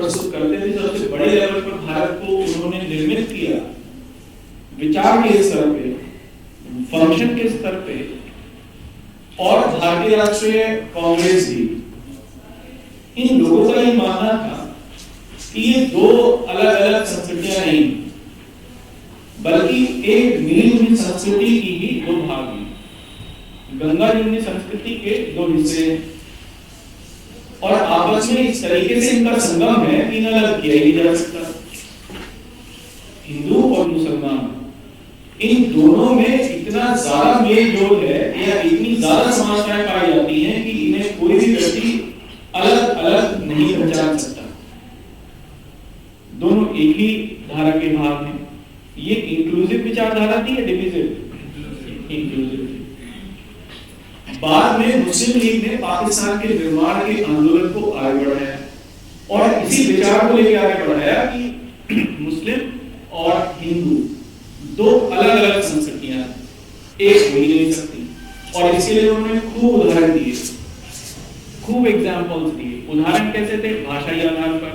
प्रस्तुत करते थे, सबसे बड़े लेवल पर भारत को उन्होंने निर्मित किया, विचार के स्तर पे, फंक्शन के स्तर पे, और भारतीय राष्ट्रीय कांग्रेस भी, इन लोगों का ये मानना था कि ये दो अलग अलग संस्कृतियां नहीं, बल्कि एक मिली संस्कृति की ही दो भाग हैं, गंगा जमुनी संस्कृति के दो हिस्से हैं, और आपस में इस तरीके से इनका संगम है कि न अलग किया ही जा सकता। हिंदू और मुसलमान, इन दोनों में इतना ज्यादा मेल जोल है या इतनी ज्यादा समानताएं पाई जाती हैं कि इन्हें कोई भी व्यक्ति अलग अलग नहीं पहचान सकता। दोनों एक ही धारा के भाग हैं। ये इंक्लूसिव विचारधारा थी या डिविजिव? इंक्लूसिव। बाद में मुस्लिम लीग ने पाकिस्तान के निर्माण के आंदोलन को आगे बढ़ाया और इसी विचार को लेकर आगे बढ़ाया कि मुस्लिम और हिंदू दो अलग अलग संस्कृतियां एक हो ही नहीं सकती, और इसके लिए उन्होंने खूब उदाहरण दिए, खूब एग्जाम्पल्स दिए। उदाहरण कैसे थे? भाषाई आधार पर,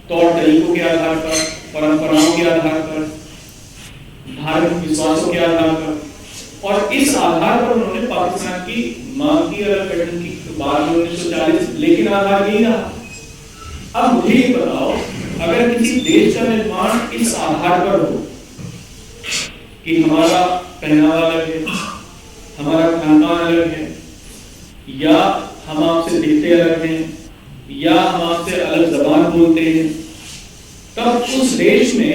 तौर तरीकों के आधार पर, परंपराओं के आधार पर, धार्मिक विश्वासों के आधार पर, और इस आधार पर उन्होंने पाकिस्तान की मांग की, अलग गठन की बात 1940, लेकिन आधार यही रहा। अब मुझे ये बताओ, अगर किसी देश का निर्माण इस आधार पर हो कि हमारा पहनावा अलग है, हमारा खानपान अलग है, या हम आपसे दिखते अलग हैं, या हम आपसे अलग जबान बोलते हैं, तब उस देश में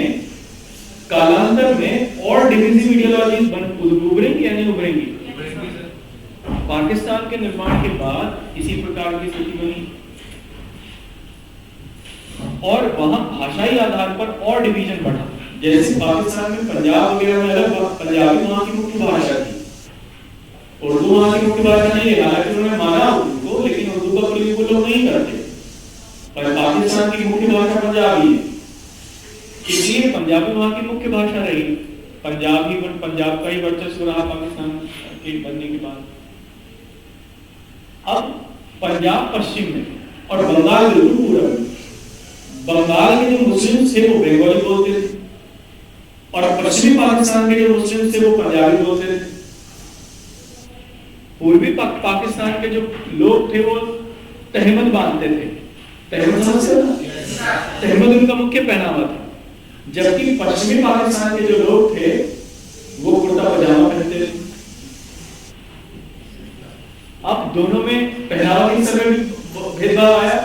कालांतर में और डिविजिव आइडियोलॉजीज उभरेंगी या नहीं उभरेंगी? पाकिस्तान के निर्माण के बाद इसी प्रकार की स्थिति बनी, और वहां भाषाई आधार पर और डिवीजन बढ़ा। जैसे पाकिस्तान में पंजाब वगैरह में अलग पंजाबी वहां की मुख्य भाषा थी, उर्दू वहां की मुख्य भाषा नहीं है, हालांकि उन्होंने माना उर्दू को, लेकिन उर्दू का प्रयोग वो लोग नहीं करते। पर पाकिस्तान की मुख्य भाषा पंजाबी है, इसलिए पंजाबी वहां की मुख्य भाषा रही। पंजाब का ही वर्चस्व रहा पाकिस्तान के बनने के बाद। अब पंजाब पश्चिम में और बंगाल बिल्कुल पूरब में। बंगाल के जो मुस्लिम थे वो बंगाली बोलते थे, और पश्चिमी पाकिस्तान के जो मुस्लिम थे वो पंजाबी बोलते थे। पूर्वी पाकिस्तान के जो लोग थे वो तहमद बांधते थे। तहमद उनका मुख्य पहनावा था, जबकि पश्चिमी पाकिस्तान के जो लोग थे वो कुर्ता पजामा पहनते थे। अब दोनों में पहनावा के समय भेदभाव आया।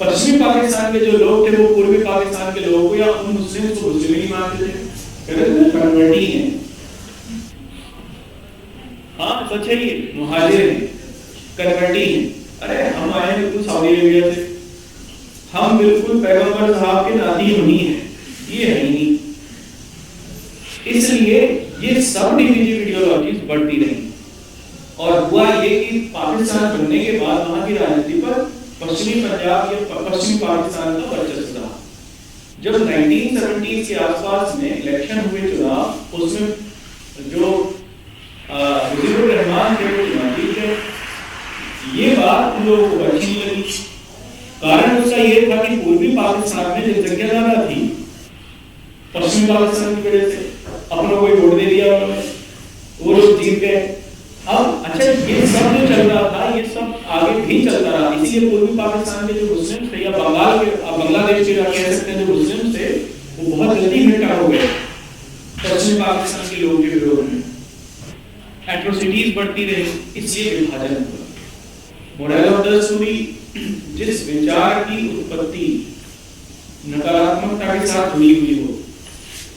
पश्चिमी पाकिस्तान के जो लोग थे वो पूर्वी पाकिस्तान के लोगों को या उन मुस्लिम को मुस्लिम ही मानते थे, कन्वर्टी हैं। हाँ सच है, ये मुहाजिर हैं, कन्वर्टी हैं। अरे हम आए बिल्कुल सऊदी अरेबिया से, हम बिल्कुल पैगंबर साहब के नाती नहीं है, ये है ही नहीं। इसलिए ये सब डिविजिव आइडियोलॉजीज बढ़ती रही, और हुआ ये कि पाकिस्तान बनने के बाद वहां की राजनीति पर पश्चिमी पंजाब या पश्चिमी पाकिस्तान का वर्चस्व रहा। जब 1970 के आसपास में इलेक्शन हुए, चुनाव, उसमें जो मुजीबुर रहमान थे वो चुनावी थे। ये बात उन लोगों को अच्छी नहीं लगी। कारण उसका ये था कि पूर्वी पाकिस्तान में जनसंख्या ज्यादा थी, पश्चिमी पाकिस्तान की वजह से अपनों को वोट दे दिया उन्होंने, वो लोग जीत गए। अब अच्छा, ये सब जो चल रहा था ये सब आगे भी चलता रहा, इसीलिए पूर्वी पाकिस्तान के जो मुस्लिम थे या बांग्लादेश के कह सकते हैं जो मुस्लिम थे, वो बहुत जल्दी इकट्ठा हो गए पश्चिमी पाकिस्तान के लोगों के विरोध में। एट्रोसिटीज बढ़ती रही, इसलिए विभाजन हुआ। मोरल ऑफ द स्टोरी, जिस विचार की उत्पत्ति नकारात्मकता के साथ जुड़ी हुई हो,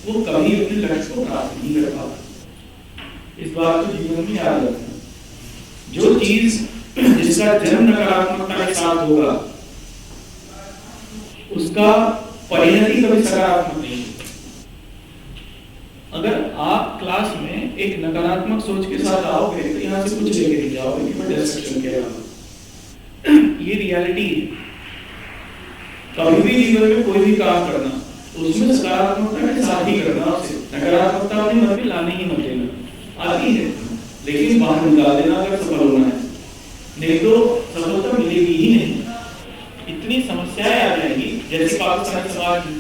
वो कभी अपने लक्ष्य को प्राप्त नहीं कर पाता। इस बात को जीवन में याद रखना। जो चीज जिसका जन्म नकारात्मकता के साथ होगा, उसका परिणति कभी सकारात्मक नहीं होगी। अगर आप क्लास में एक नकारात्मक सोच के साथ आओगे तो यहाँ से कुछ लेके नहीं जाओगे कि मैं डिस्ट्रक्शन के अलावा। ये रियलिटी है। कभी भी जीवन में कोई भी काम करना, उसमें सकारात्मकता के साथ ही करना, उसे नकारात्मकता अपने मन में लाने ही मत देना। आती है लेकिन बाहर निकाल देना अगर सफल होना है, नहीं तो सफलता मिलेगी ही नहीं। इतनी इतनी समस्याएं आ जाएंगी, जैसे पाकिस्तानी समाज में।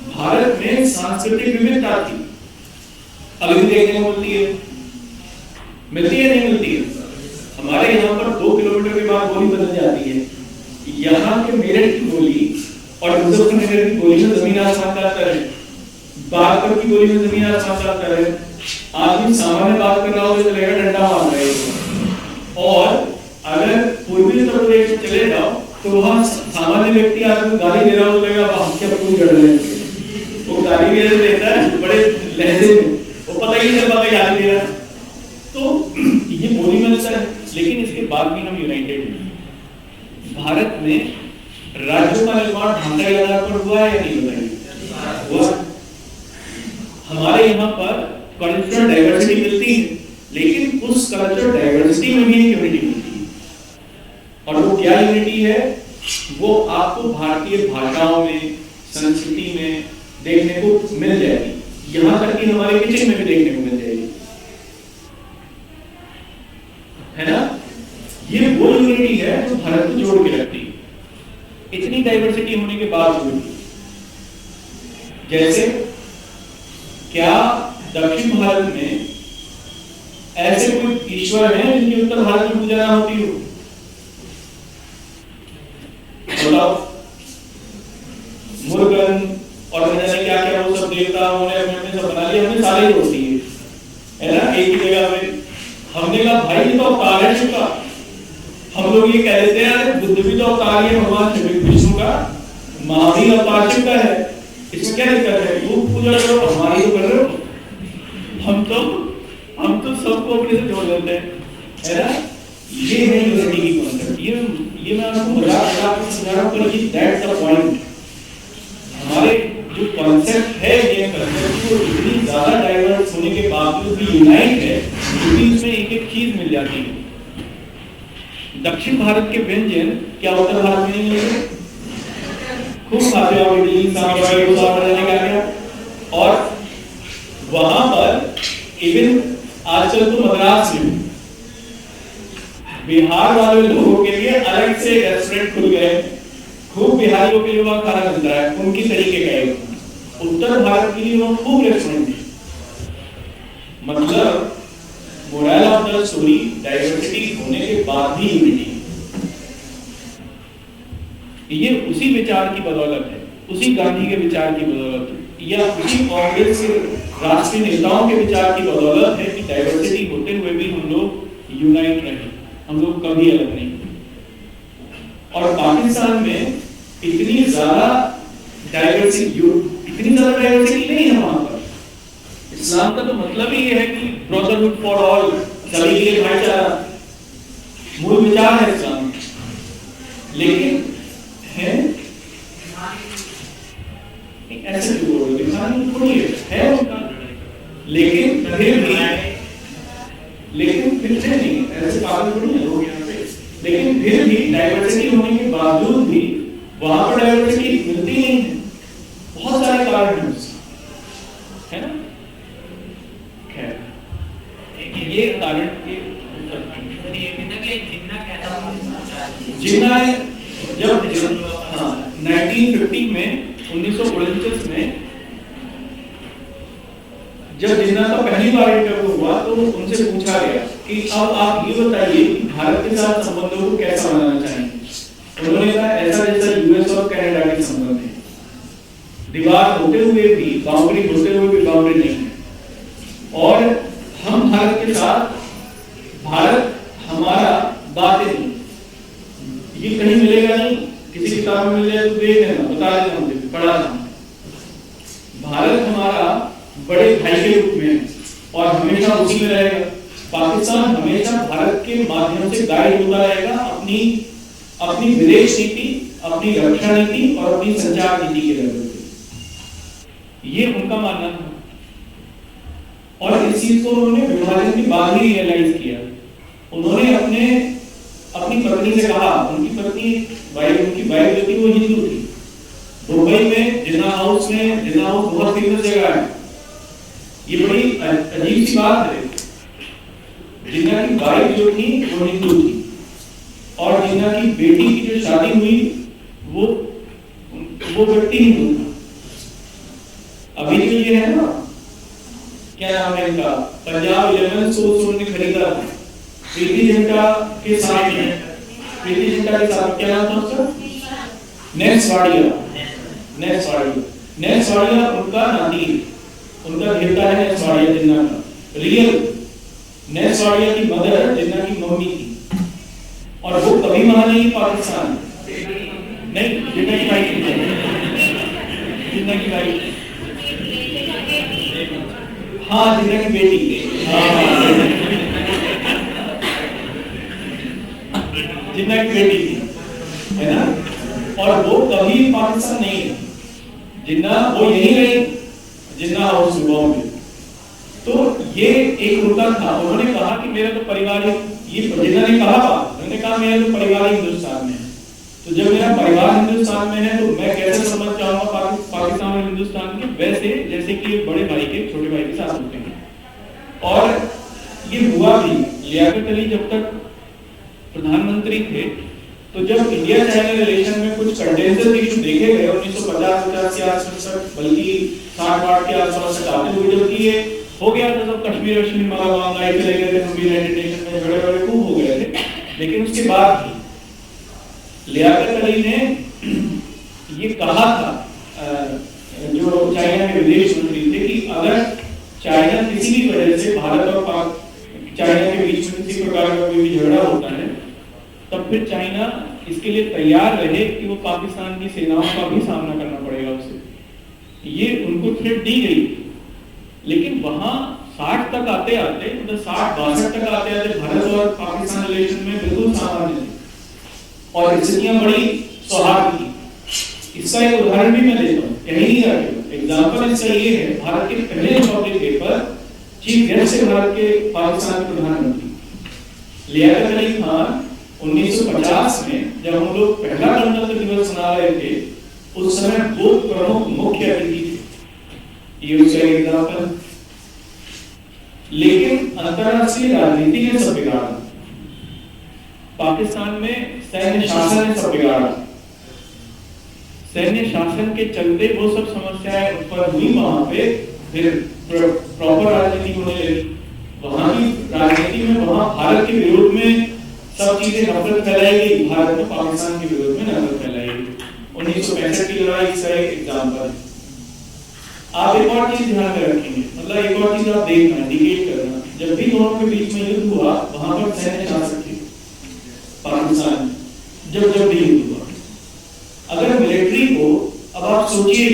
भारत में सांस्कृतिक विविधता थी, अभी भी देखने को मिलती है, नहीं मिलती है। हमारे यहाँ पर 2 किलोमीटर के बाद गोली बदल जाती है। यहाँ के मेरठ की गोली और मुजफ्फरनगर की गोली में जमीन आसमान का अंतर है, बागपत की गोली में जमीन आसमान का अंतर है। आदमी सामान्य बात कर रहा हो तो लगेगा डंडा मार रहा है, और अगर पूर्वी उत्तर प्रदेश में चले जाओ तो वहाँ सामान्य व्यक्ति आदमी को गाली दे रहा हो तो लगेगा हम क्या फूल कर रहे हैं। वो गाली भी देता है बड़े लहजे में, वो पता ही नहीं चल पाता गाली दे रहा है। तो ये बोली में अंतर है, लेकिन इसके बाद भी हम यूनाइटेड हैं। भारत में राज्यों का निर्माण ढांचा के आधार पर हुआ है या नहीं, बताइए? हुआ। हमारे यहाँ पर कल्चरल डाइवर्सिटी मिलती है, लेकिन उस कल्चरल डाइवर्सिटी में भी एक यूनिटी मिलती है। और वो क्या यूनिटी है? वो आपको भारतीय भाषाओं में, संस्कृति में देखने को मिल जाएगी, यहाँ तक कि हमारे किचन में भी देखने को मिल जाएगी, है ना? ये वो यूनिटी है जो भारत को जोड़ के रखती है, इतनी डाइवर्सिटी होने के बावजूद। जैसे क्या दक्षिण भारत में ऐसे कोई ईश्वर हैं जिनकी उत्तर भारत में पूजा ना होती हो? बताओ। मुर्गन और न जाने क्या क्या वो सब देवता उन्होंने अपने सब बना लिया, हमने सारे ही होती है ना, एक ही जगह में। हमने कहा भाई ये तो अवतार है शिव का। हम लोग ये कह देते हैं अरे बुद्ध भी तो अवतार है भगवान विष्णु का, महावीर अवतार शिव का है, इसमें क्या दिक्कत है? वो पूजा करो, हमारी तो कर रहे हो। हम तो सबको अपने से जोड़ देते हैं, है ना? ये है यूनिटी की कॉन्सेप्ट। ये मैं आपको मजाक समझा रहा हूं, पर ये दैट्स द पॉइंट। हमारे जो कॉन्सेप्ट है, ये कॉन्सेप्ट को इतनी ज्यादा डाइवर्स होने के बावजूद भी यूनाइट है, क्योंकि इसमें एक एक चीज मिल जाती है। दक्षिण भारत के व्यंजन क्या उत्तर भारत में नहीं मिलते? खूब खाते हो इडली सांभर डोसा क्या, और वहां पर इवन आजकल तो मद्रास में बिहार वाले लोगों के लिए अलग से रेस्टोरेंट खुल गए, खूब बिहारियों के लिए वहां खाना मिलता है, उनकी तरीके का। उत्तर भारत के लिए वहां खूब रेस्टोरेंट है। मतलब moral of the story, diversity होने के बाद भी यूनिटी। ये उसी विचार की बदौलत है, उसी गांधी के विचार की बदौलत है, या उसी कांग्रेस के राष्ट्रीय नेताओं के विचार की बदौलत है कि डाइवर्सिटी होते हुए भी हम लोग यूनाइट रहे, हम लोग कभी अलग नहीं। और पाकिस्तान में इतनी ज्यादा डाइवर्सिटी नहीं है वहां पर। इस्लाम का तो मतलब ही है कि ब्रदरहुड फॉर ऑल, सभी के लिए भाईचारा, मूल विचार है इस्लाम। लेकिन है ऐसे क्यों बोल रहे हैं? थोड़ी है उनका, लेकिन फिर नहीं ऐसे पागल थोड़ी है लोग यहाँ पे। लेकिन फिर भी डाइवर्सिटी होने के बावजूद भी वहां पर डाइवर्सिटी मिलती नहीं है। बहुत सारे कारण हैं, है ना? ये कारण जिन्ना जब 1950 में 1949 में जब जिन्ना का पहली बार इंटरव्यू हुआ तो उनसे पूछा गया कि अब आप ये बताइए कि भारत के साथ संबंधों को कैसा बनाना चाहेंगे। उन्होंने कहा ऐसा जैसा यूएस और कनाडा के संबंध है, दीवार होते हुए भी, बाउंड्री होते हुए भी बाउंड्री नहीं है। और हम भारत के साथ, भारत हमारा बातें नहीं, ये कहीं मिलेगा नहीं, किसी किताब में मिल जाए तो देख लेना, बता देना, मुझे पढ़ा था। भारत हमारा बड़े भाई के रूप में और हमेशा उसी में रहेगा। पाकिस्तान हमेशा भारत के माध्यम से गाइड होता रहेगा अपनी विदेश नीति, अपनी रक्षा नीति और अपनी संचार नीति के लेवल पे। ये उनका मानना था, और इस चीज को उन्होंने विभाजन के बाद ही रियलाइज किया। उन्होंने अपनी पत्नी से कहा, उनकी पत्नी उनकी वाइफ जो थी वो हिंदू थी। दुबई में जिन्ना हाउस बहुत फेमस जगह है, ये बड़ी अजीब सी बात है। जिन्ना की वाइफ जो थी वो हिंदू थी, और जिन्ना की बेटी की जो शादी हुई वो व्यक्ति हिंदू था। अभी जो ये है ना, क्या नाम है इनका, पंजाब 11 सोर्स उन्होंने खरीदा था प्रीति जिंटा के साथ में, प्रीति जिंटा के साथ क्या नाम था उसका, नेक्स वाडिया उनका नाती, उनका घेरता है नेक्स वाडिया जिन्ना का, रियल नेक्स वाडिया की मदर जिन्ना की मम्मी थी। और वो कभी माना नहीं पाकिस्तान, नहीं जिन्ना की भाई, जिन्ना की भाई, हाँ जिन्ना की बेटी, जिन्ना की बेटी थी, है ना। और वो कभी पाकिस्तान नहीं है, जिन्ना वो यही रही, जिन्ना हाउस बॉम्ब में। तो ये एक मुद्दा था। उन्होंने कहा कि मेरा तो परिवार, ये जिन्ना ने कहा, उन्होंने कहा मेरा तो परिवार हिंदुस्तान में है। तो जब मेरा परिवार हिंदुस्तान में है तो मैं कैसे समझ जाऊंगा पाकिस्तान और हिंदुस्तान के, वैसे जैसे कि बड़े भाई के छोटे भाई के साथ होते हैं। और ये हुआ भी। लियाकत अली जब तक प्रधानमंत्री थे तो जब इंडिया चाइना रिलेशन में कुछ कंटेंजर इशू देखे गए 1950 के आसपास तक, बल्कि 60 के आसपास तक आते हुए, जबकि ये हो गया था सब कश्मीर मांगाई चले गए थे, हम भी यूनाइटेड नेशन में बड़े बड़े खूब हो गए थे। लेकिन उसके बाद भी लियाकत अली ने ये कहा था, जो चाइना के विदेश मंत्री थे, कि अगर चाइना किसी भी वजह से भारत और चाइना के बीच में किसी प्रकार का कोई भी झगड़ा होता है, तब फिर चाइना इसके लिए तैयार रहे कि वो पाकिस्तान की सेनाओं का भी सामना करना पड़ेगा उसे। ये उनको थ्रेट दी गई। लेकिन वहां 60 तक आते आते, मतलब 60-62 तक आते आते भारत और पाकिस्तान रिलेशन में बिल्कुल सामान्य थे और स्थितियां बड़ी सौहार्द थी। इसका एक उदाहरण भी मैं देता हूँ, कहीं नहीं जाके एग्जांपल इसका ये है, भारत के पहले रिपब्लिक डे पर चीफ गेस्ट थे भारत के पाकिस्तान के प्रधानमंत्री लियाकत अली खान। 1950 में जब हम लोग पहला गणतंत्र दिवस मना रहे थे, उस समय दो प्रमुख मुख्य अतिथि थे, ये उसका एग्जांपल। लेकिन अंतरराष्ट्रीय राजनीति ने सब बिगाड़ा, पाकिस्तान में सैन्य शासन ने सब बिगाड़ा। सैन्य शासन के चलते वो सब समस्याएं उत्पन्न हुई वहां पे, फिर प्रॉपर राजनीति होने लगी वहां की राजनीति में। वहां भारत के विरोध में सब चीजें नफरत फैलाई गई, भारत में पाकिस्तान के विरोध में नफरत फैलाई गई। 1965 की लड़ाई इसका एक एग्जांपल। आप एक और चीज ध्यान में रखेंगे, मतलब एक और चीज आप देखना, इंडिकेट करना, जब भी दोनों के बीच में युद्ध हुआ वहां पर सैन्य शासक थे पाकिस्तान में, जब भी युद्ध हुआ। अगर मिलिट्री को, अब आप सोचिए,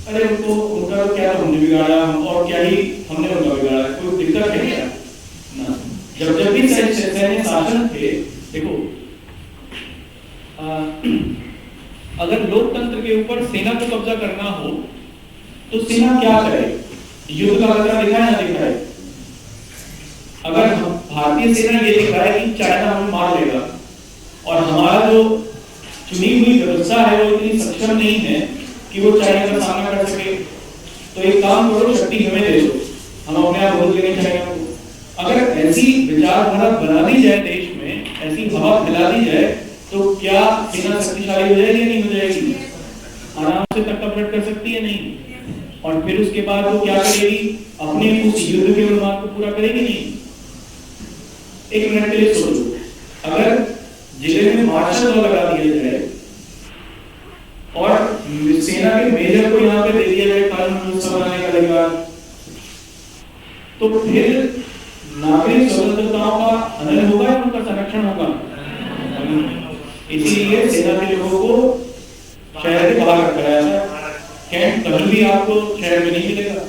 अरे उनको उनका क्या तो हमने बिगाड़ा, और क्या ही हमने उनका बिगाड़ा, कोई दिक्कत है क्या ना। जब भी सैन्य शासन थे, देखो अगर लोकतंत्र के ऊपर सेना को कब्जा करना हो तो सेना क्या करे, युद्ध का खतरा दिखाए ना दिखाए। अगर भारतीय सेना ये दिखाए कि चाइना हमें मार लेगा और हमारा जो चुनी हुई व्यवस्था है वो इतनी सक्षम नहीं है कि वो चाइना का सामना कर सके, तो एक काम करो, शक्ति हमें दे दो, हम अपने आप बोल लेंगे चाइना को। अगर ऐसी विचारधारा बना दी जाए देश में, ऐसी हवा फैला दी जाए, तो क्या सेना शक्तिशाली हो जाएगी या नहीं हो जाएगी? आराम से तख्ता पलट कर सकती है नहीं। और फिर उसके बाद वो क्या करेगी, अपने उस युद्ध के उन्माद को पूरा करेगी नहीं। एक मिनट के लिए सोचो, अगर जिले में मार्शल लॉ लगा दिया जाए और सेना के मेजर को यहाँ पे दे दिया जाए कानून व्यवस्था बनाने का अधिकार, तो फिर नागरिक स्वतंत्रताओं का हनन होगा या उनका संरक्षण होगा? इसीलिए सेना के लोगों को शहर के बाहर रखा जाता है, कैंप कभी भी आपको शहर में नहीं मिलेगा,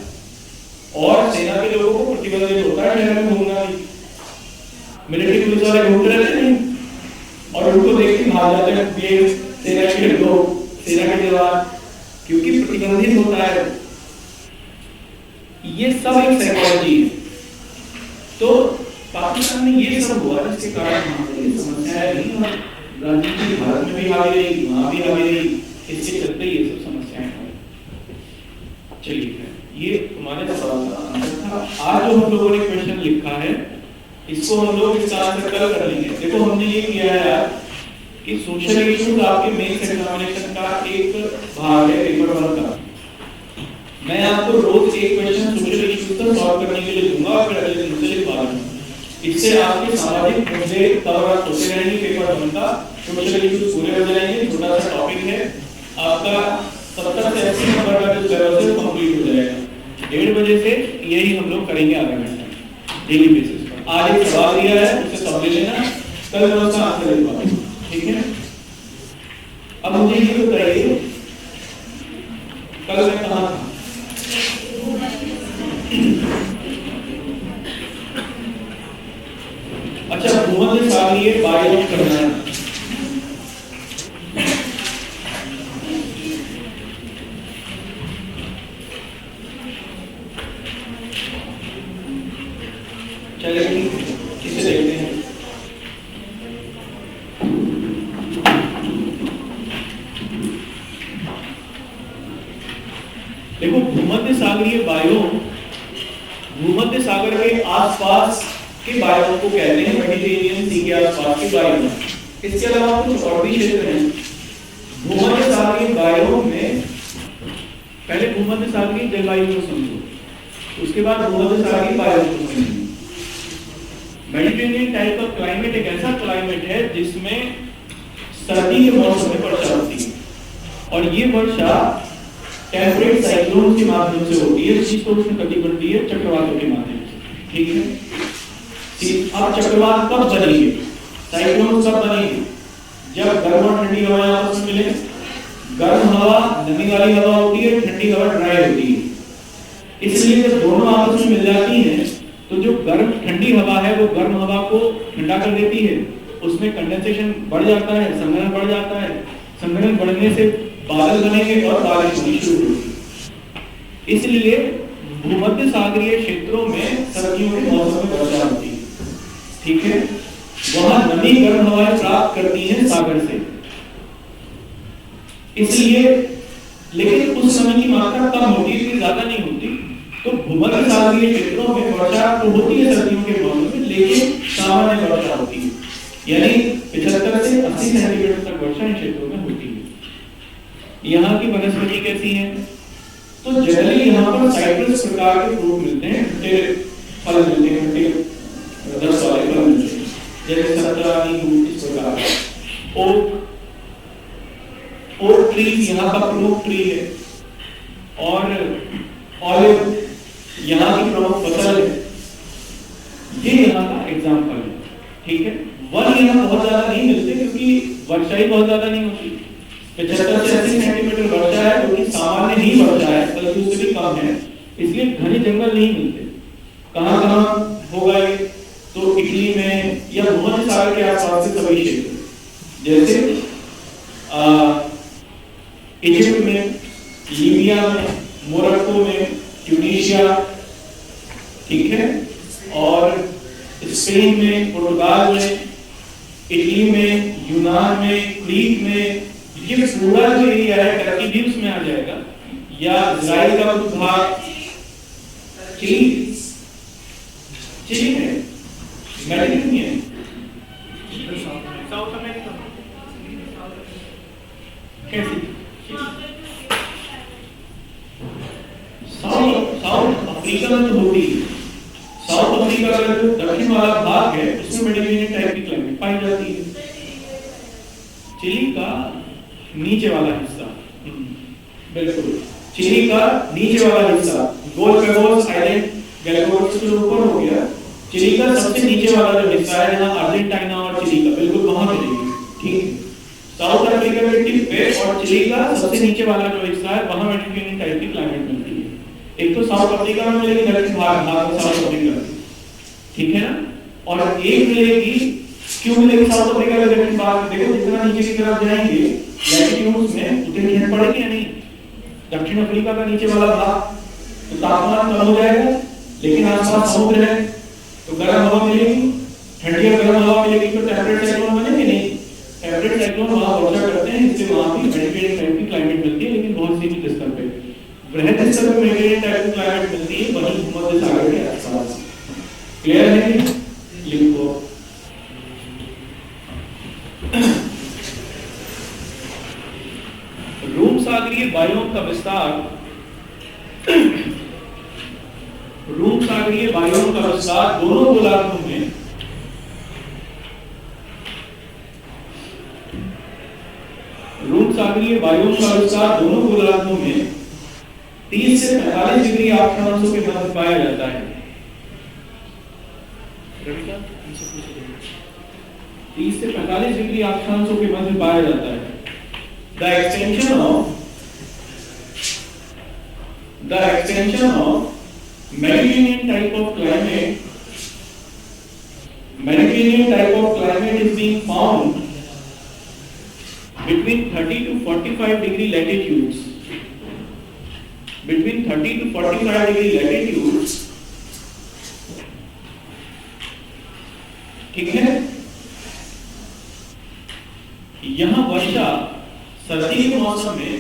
और सेना के लोगों को प्रतिबंधित होता है शहर में घूमना भी। मिलिट्री पुलिस वाले घूमते रहते हैं और उनको देख के भाग जाते हैं सेना के लोग, सेना के जवान, क्योंकि प्रतिबंधित होता है। ये सब एक साइकोलॉजी है। तो पाकिस्तान में ये सब हुआ जिसके कारण समस्याएं नहीं, और राजनीति भारत में भी हावी रही, वहां भी हावी रही, इसके चलते ये सब समस्याएं हुई। चलिए, ये तुम्हारे सवाल का आंसर था। आज जो हम लोगों ने क्वेश्चन लिखा है, इसको हम लोग इसका आंसर कल कर लेंगे। देखो हमने ये किया है कि सोशल इश्यूज आपके मेंस एग्जामिनेशन का एक भाग है पेपर 1 का। मैं आपको रोज एक क्वेश्चन सोशल इश्यूज का सॉल्व करने के लिए दूंगा और फिर अगले दिन से लिखवा दूंगा। इससे आपके सामाजिक मुद्दे कवर होते रहेंगे पेपर 1 का, सोशल इश्यूज पूरे हो जाएंगे। छोटा सा टॉपिक है आपका 70 से 80 नंबर का जो सिलेबस है कंप्लीट हो जाएगा। 1:30 बजे से यही हम लोग करेंगे आधा घंटा डेली बेसिस पर। आज एक सवाल दिया है उसे सब ले लेना, कल मैं उसका आंसर लिखवा दूंगा, ठीक है। अब मुझे ये बताइए कल मैं कहाँ था? अच्छा, भूमध्य सागरीय बायोम करना है। चलिए किसे देखते हैं। देखो, भूमध्य सागरीय बायोम भूमध्य सागर के आसपास के बायोम को कहते हैं, मेडिटेरेनियन सी के आसपास के बायोम। इसके अलावा कुछ और भी क्षेत्र हैं भूमध्य सागरीय बायोम में। पहले भूमध्य सागरीय जलवायु को समझो, उसके बाद भूमध्य सागरीय बायोम को समझो। मेडिटेरेनियन टाइप का क्लाइमेट एक ऐसा क्लाइमेट है जिसमें सर्दी के मौसम में वर्षा होती है, और ये वर्षा टेम्परेट साइक्लोन के माध्यम से होती है। शीतोष्ण कटिबंधीय चक्रवातों के माध्यम से, ठीक है। अब चक्रवात कब बनेंगे, साइक्लोन कब बनेंगे? जब गर्म और ठंडी हवाएं आपस में मिले। गर्म हवा नमी वाली हवा होती है, ठंडी हवा ड्राई होती है। इसलिए जब दोनों आपस में मिल जाती हैं तो जो गर्म ठंडी हवा है वो गर्म हवा को ठंडा कर देती है, उसमें कंडेंसेशन बढ़ जाता है, संघनन बढ़ जाता है। संघनन बढ़ने से बादल बनेंगे और बारिश होनी शुरू होगी। इसलिए भूमध्य सागरीय क्षेत्रों में सर्दियों के मौसम में वर्षा होती है, ठीक है। वहां नमी गर्म हवाएं प्राप्त करती हैं सागर से, इसलिए लेकिन उस समय की मात्रा कम होती है, ज्यादा नहीं होती। तो भूमध्य सागरीय क्षेत्रों में वर्षा तो होती है सर्दियों के मौसम में, लेकिन सामान्य वर्षा होती है, यानी 75 से 80 सेंटीमीटर तक वर्षा इन क्षेत्रों में होती है। यहाँ की वनस्पति कैसी है? तो जनरली यहाँ पर साइट्रस प्रकार के फ्रूट मिलते हैं, खट्टे फल मिलते हैं, खट्टे रस वाले फल मिलते हैं, जैसे संतरा, नींबू, इस प्रकार। ओक ट्री यहाँ का प्रमुख ट्री है, और ऑलिव यहाँ की प्रमुख फसल है। ये यहाँ का एग्जाम्पल है, ठीक है। वन यहाँ बहुत ज्यादा नहीं मिलते क्योंकि वर्षा ही बहुत ज्यादा नहीं होती। 75 से 80 सेंटीमीटर वर्षा है, जो कि सामान्य ही वर्षा है, बल्कि उससे भी कम है, इसलिए घने जंगल नहीं मिलते। कहाँ कहाँ होगा ये? तो इटली में या भूमध्य सागर के आसपास के सभी क्षेत्र, जैसे इजिप्ट में, लीबिया में, मोरक्को में, ट्यूनीशिया, ठीक है, और स्पेन में, पुर्तगाल में, इटली में, यूनान में, क्रीट में, ये पूरा जो एरिया है टर्की भी उसमें आ जाएगा, या इजराइल का कुछ भाग, चिली में, मेडिटेरेनियन, साउथ अमेरिका कैसी, साउथ अफ्रीका में तो होती है। साउथ अफ्रीका का जो दक्षिण वाला भाग है उसमें मेडिटेरेनियन टाइप की क्लाइमेट पाई जाती है। चिली का नीचे वाला हिस्सा, बिल्कुल चिली का नीचे वाला हिस्सा, गोलपेगोस आइलैंड गैलापागोस के ऊपर हो गया। चिली का सबसे नीचे वाला जो हिस्सा है जहां अर्जेंटीना और चिली का बिल्कुल वहां मिलेगी, ठीक है। साउथ अफ्रीका के टिप पे और चिली का सबसे नीचे वाला जो हिस्सा है वहां मेडिटेरेनियन टाइप की क्लाइमेट मिलती है। एक तो साउथ अफ्रीका में मिलेगी दक्षिण भाग साउथ अफ्रीका, ठीक है ना, और एक मिलेगी, क्यों मिलेगी साउथ अफ्रीका के दक्षिण भाग? देखो जितना नीचे की तरफ जाएंगे लैटिट्यूड्स में उतनी ठंड पड़ेगी या नहीं? दक्षिण अफ्रीका का नीचे वाला भाग तो तापमान कम हो जाएगा, लेकिन आसपास समुद्र है तो गर्म हवा मिलेगी, ठंडी और गर्म हवा मिलेगी, तो टेम्परेट साइक्लोन बनेंगे नहीं। टेम्परेट साइक्लोन वहां वर्षा करते हैं, इससे वहां की मेडिटेरेनियन टाइप की क्लाइमेट मिलती है, लेकिन बहुत सीमित स्तर पे। बृहद स्तर पे मेडिटेरेनियन टाइप की क्लाइमेट मिलती है वहीं भूमध्य सागर के आसपास। क्लियर है? लिखो रूम सागरीय बायोम का विस्तार दोनों गोलार्धों में दोनों गोलार्धों में 30 से 45 डिग्री अक्षांशों के मध्य पाया जाता है। 30 से 45 डिग्री अक्षांशों के मध्य पाया जाता है। The extension of Mediterranean type of climate is being found between 30 to 45 degree latitudes. ठीक है। यहाँ वर्षा सर्दी के मौसम में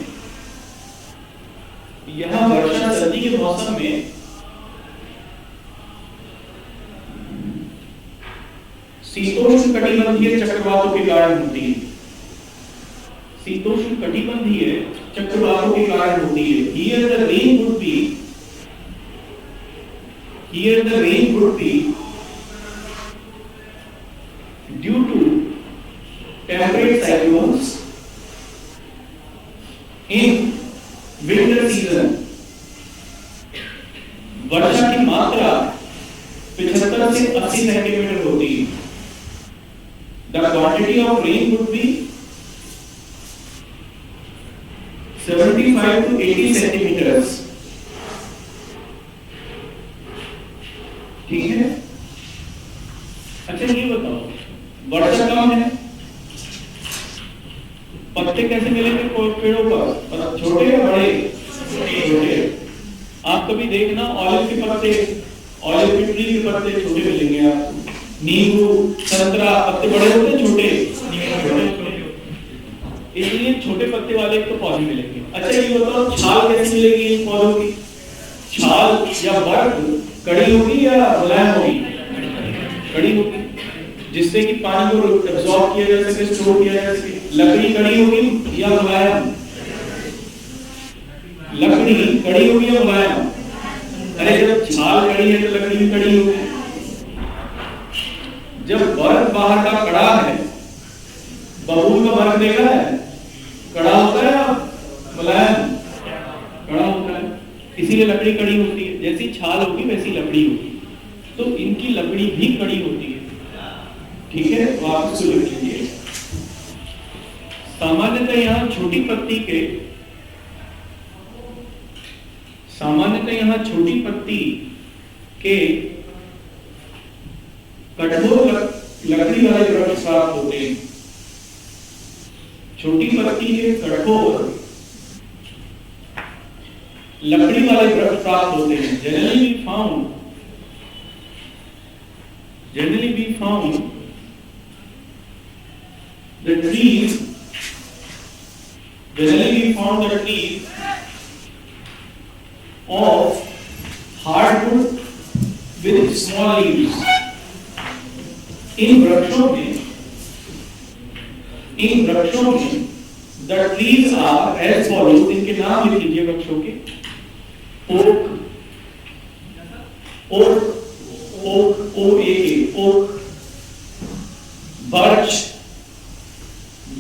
शीतोष्ण कटिबंधीय चक्रवातों के कारण होती है। Here the rain would be due to temperate cyclones in winter season. वर्षा की मात्रा 75 से 80 सेंटीमीटर होती है। The quantity of rain would be 75 to 80 centimetre. ठीक है। अच्छा ये बताओ, वर्षा कम है, पत्ते कैसे मिलेंगे पेड़ों पर? छोटे या बड़े? छोटे। आप कभी देखना ऑलिव के ट्री के पत्ते छोटे मिलेंगे आपको। नींबू, संतरा पत्ते बड़े होते हैं, छोटे। इसलिए छोटे पत्ते वाले तो पौधे मिलेंगे। अच्छा ये बताओ, छाल कैसे मिलेगी इन पौधों की? छाल या बर्फ कड़ी होगी या मुलायम होगी? कड़ी होगी, जिससे कि पानी को एब्जॉर्ब किया जा सके, स्टोर किया जा सके। लकड़ी कड़ी होगी या मुलायम? लकड़ी कड़ी होगी या मुलायम? अरे जब छाल कड़ी है तो लकड़ी भी कड़ी होगी। जब बर्फ बाहर का कड़ा है, बबूल का बर्फ देखा है, कड़ा होता है या मुलायम? कड़ा होता है, इसीलिए लकड़ी कड़ी होती है। जैसी छाल होगी वैसी लकड़ी होगी, तो इनकी लकड़ी भी कड़ी होती है। ठीक है, तो आप इसको लिख लीजिए। सामान्यतः यहाँ छोटी पत्ती के कठोर लकड़ी वाले वृक्ष प्राप्त होते हैं। छोटी पत्ती के कठोर लकड़ी वाले वृक्ष प्राप्त होते हैं। Generally we found the trees of hardwood with small leaves. इन वृक्षों में the trees are as follows. इनके नाम लिख लीजिए वृक्षों के। oak, birch,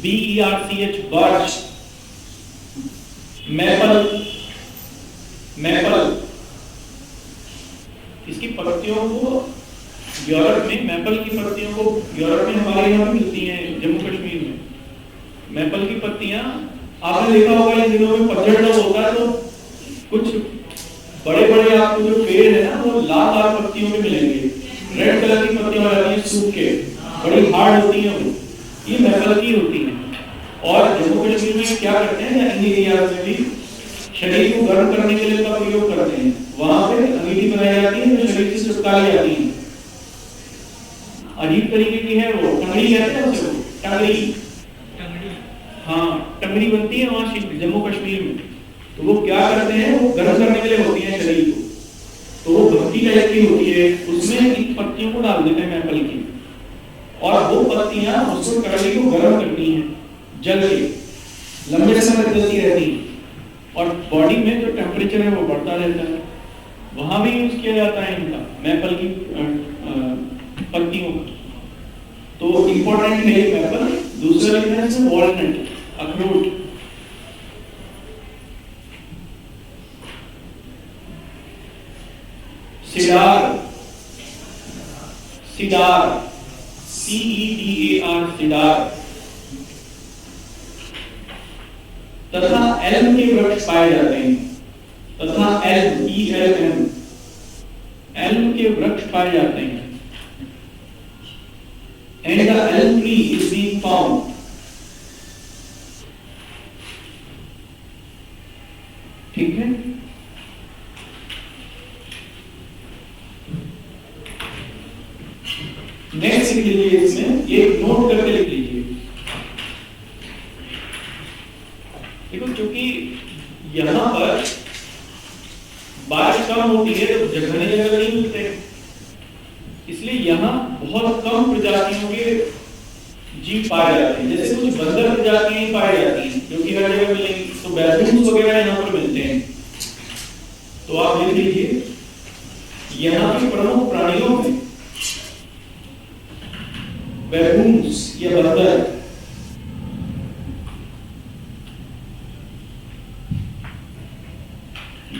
BERCH, birch, maple, इसकी पत्तियों को यूरोप में, मैपल की पत्तियों को यूरोप में हमारे यहाँ भी मिलती हैं, जम्मू कश्मीर में। मैपल की पत्तियां आपने देखा होगा इन दिनों में पतझड़ जब होता है तो कुछ बड़े आपको जो पेड़ है ना वो लाल पत्तियों के मिलेंगे, रेड कलर की पत्तियां हो जाती हैं सूख के, बड़ी हार्ड होती हैं वो, ये मैपल की होती हैं। और जम्मू कश्मीर में क्या करते हैं, इन एरियाज में भी शरीर को गर्म करने के लिए इसका प्रयोग करते हैं। वहां पे अंगीठी बनाई जाती है जो शरीर से चिपका ली जाती है। अजीब तरीके की है वो, टंगड़ी कहते हैं उसे, टंगड़ी। हाँ, टंगड़ी बनती है वहां जम्मू कश्मीर में। तो वो क्या करते हैं, वो गर्म करने के लिए होती है शरीर को, तो वो भट्टी टाइप की होती है, उसमें इन पत्तियों को डाल देते हैं मैपल की, और वो पत्तियां उसको कड़वी को गर्म करती हैं जल के। लंबे समय तक चलती रहती है, और बॉडी में जो टेम्परेचर है वो बढ़ता रहता है। वहां भी यूज किया जाता है इनका, मैपल की पत्तियों का। तो इंपॉर्टेंट है मैपल। दूसरा लिखना है वॉलनट, अखरोट। Cedar, cedar, CEDAR, cedar. तथा एल्म के वृक्ष पाए जाते हैं, तथा ELM, एल्म के वृक्ष पाए जाते हैं। And the elm tree is being found. ठीक है। नेक्स्ट लिख लीजिए, इसमें ये नोट करके लिख लीजिए। देखो, क्योंकि यहां पर बारिश कम होती है तो घने जगह नहीं मिलते, इसलिए यहाँ बहुत कम प्रजातियों के जीव पाए जाते हैं। जैसे कुछ बंदर प्रजातियां ही पाई जाती हैं जो कि हर जगह मिलेंगी, तो बैबून्स वगैरह यहाँ पर मिलते हैं। तो आप देख लीजिए, यहाँ के प्रमुख प्राणियों में बैबून्स या बंदर,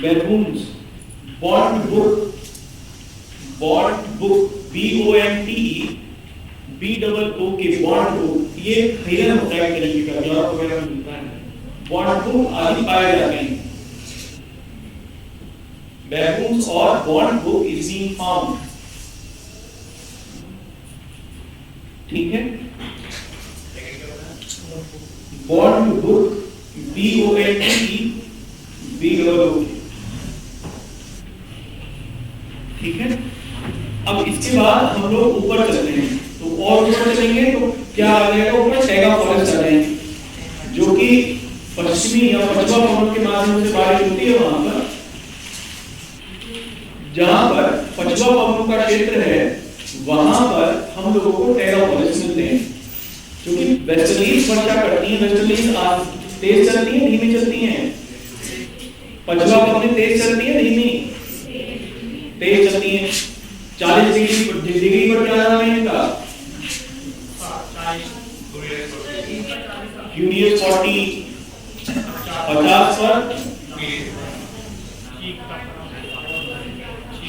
बैबून्स, बॉन्ट बुक, BONTE, BOO के बॉन्ट बुक, ये हिरन होता है तरीके का, यूरोप वगैरह में मिलता है। बॉन्ट बुक आदि पाए जाते हैं। बैबून्स और burnt book is being found. ठीक है। Burnt book, BONTE, BOO। ठीक है। अब इसके बाद हम लोग ऊपर चलते हैं, तो और ऊपर चलेंगे तो क्या आ जाएगा ऊपर? टैगा फॉरेस्ट आ जाएंगे, जो कि पश्चिमी या पछवा पवन के माध्यम से बारिश होती है। वहां पर जहां पर पछवा पवन का क्षेत्र है, वहां पर हम लोगों को टैगा फॉरेस्ट मिलते हैं, क्योंकि वेस्टर्लीज वर्षा करती है। वेस्टर्लीज तेज चलती है, धीमी चलती है? पछवा पवन तेज चलती है, धीमी? तेज चलती है। 40 डिग्री पर क्या नाम है इनका? यूनियस 40, 50 पर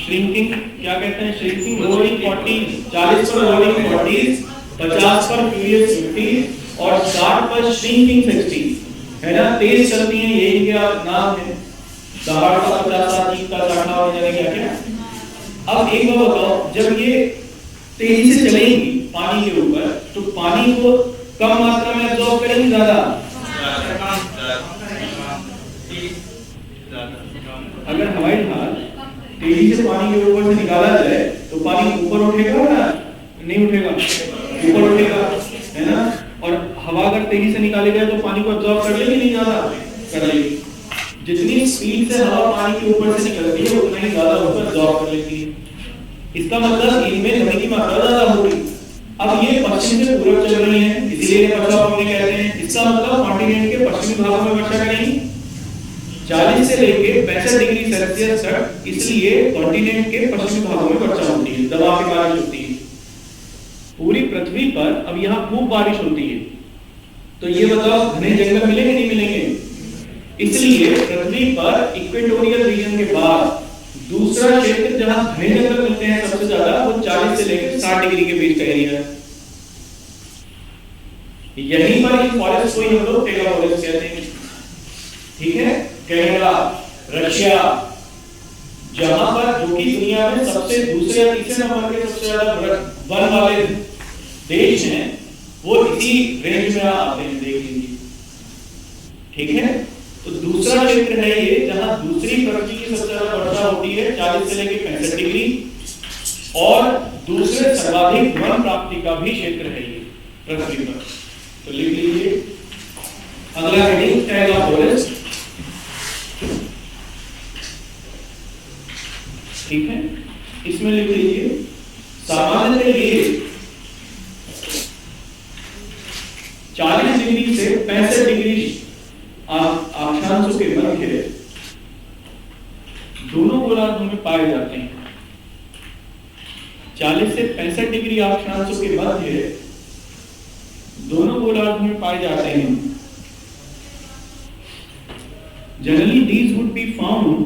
श्रिंकिंग, क्या कहते हैं? श्रिंकिंग, रोलिंग 40, 40 पर रोलिंग 40, 50 पर फ्यूरियस 50 और 60 पर श्रिंकिंग 60, है ना? तेज चलती है, यही क्या नाम है? दहाड़ का 50, 30 का 60 हो जाएगा क्या? अब एक बात बताओ, जब ये तेजी से चलेंगी पानी के ऊपर, तो पानी को कम मात्रा में एब्जॉर्ब करेंगे, ज्यादा? अगर हवाई जहाज तेजी से पानी के ऊपर से निकाला जाए तो पानी ऊपर उठेगा ना? नहीं उठेगा, ऊपर उठेगा, है ना? और हवा अगर तेजी से निकाली जाए तो पानी को एब्जॉर्ब कर लेगी, नहीं ज्यादा कर लेगी। जितनी स्पीड से हवा पानी के ऊपर से निकलती है उतना ही ज्यादा ऊपर एब्जॉर्ब कर लेती है। इसका मतलब इनमें नमी की मात्रा ज्यादा होगी। अब ये पश्चिम से पूरब चल रही है, इसलिए पछवा पवन कहते हैं। इसका मतलब कॉन्टिनेंट के पश्चिमी भागों में वर्षा करेंगी 40 से लेके 65 डिग्री सेल्सियस तक, इसलिए कॉन्टिनेंट के पश्चिमी भागों में वर्षा होती है, दबाव की बारिश होती है। पूरी पृथ्वी पर अब यहाँ खूब बारिश होती है, तो ये बताओ घने जंगल मिलेंगे नहीं मिलेंगे? इसलिए पृथ्वी पर इक्वेटोरियल रीजन के बाद दूसरा क्षेत्र जहां घने जंगल मिलते हैं सबसे ज्यादा, वो 40 से लेकर 60 डिग्री के बीच का एरिया है। यहीं पर इन फॉरेस्ट को हम लोग टैगा फॉरेस्ट कहते हैं। ठीक है। कनाडा, रशिया, जहां पर जो कि दुनिया में सबसे दूसरे या तीसरे नंबर के सबसे ज्यादा वन वाले देश हैं, वो इसी रेंज में आते हैं, देख लीजिए। ठीक है। तो दूसरा क्षेत्र है ये, जहां दूसरी पृथ्वी की सबसे ज्यादा वर्षा होती है 40 से लेकर 65 डिग्री, और दूसरे सर्वाधिक वन प्राप्ति का भी क्षेत्र है ये पृथ्वी पर। तो लिख लीजिए अगला हेडिंग, टैगा फॉरेस्ट। ठीक है। इसमें लिख लीजिए सामान्यतः ये 40 डिग्री से 65 डिग्री अक्षांशों के मध्य दोनों गोलार्धों में पाए जाते हैं। 40 से 65 डिग्री अक्षांशों के मध्य दोनों गोलार्धों में पाए जाते हैं। Generally these would be found,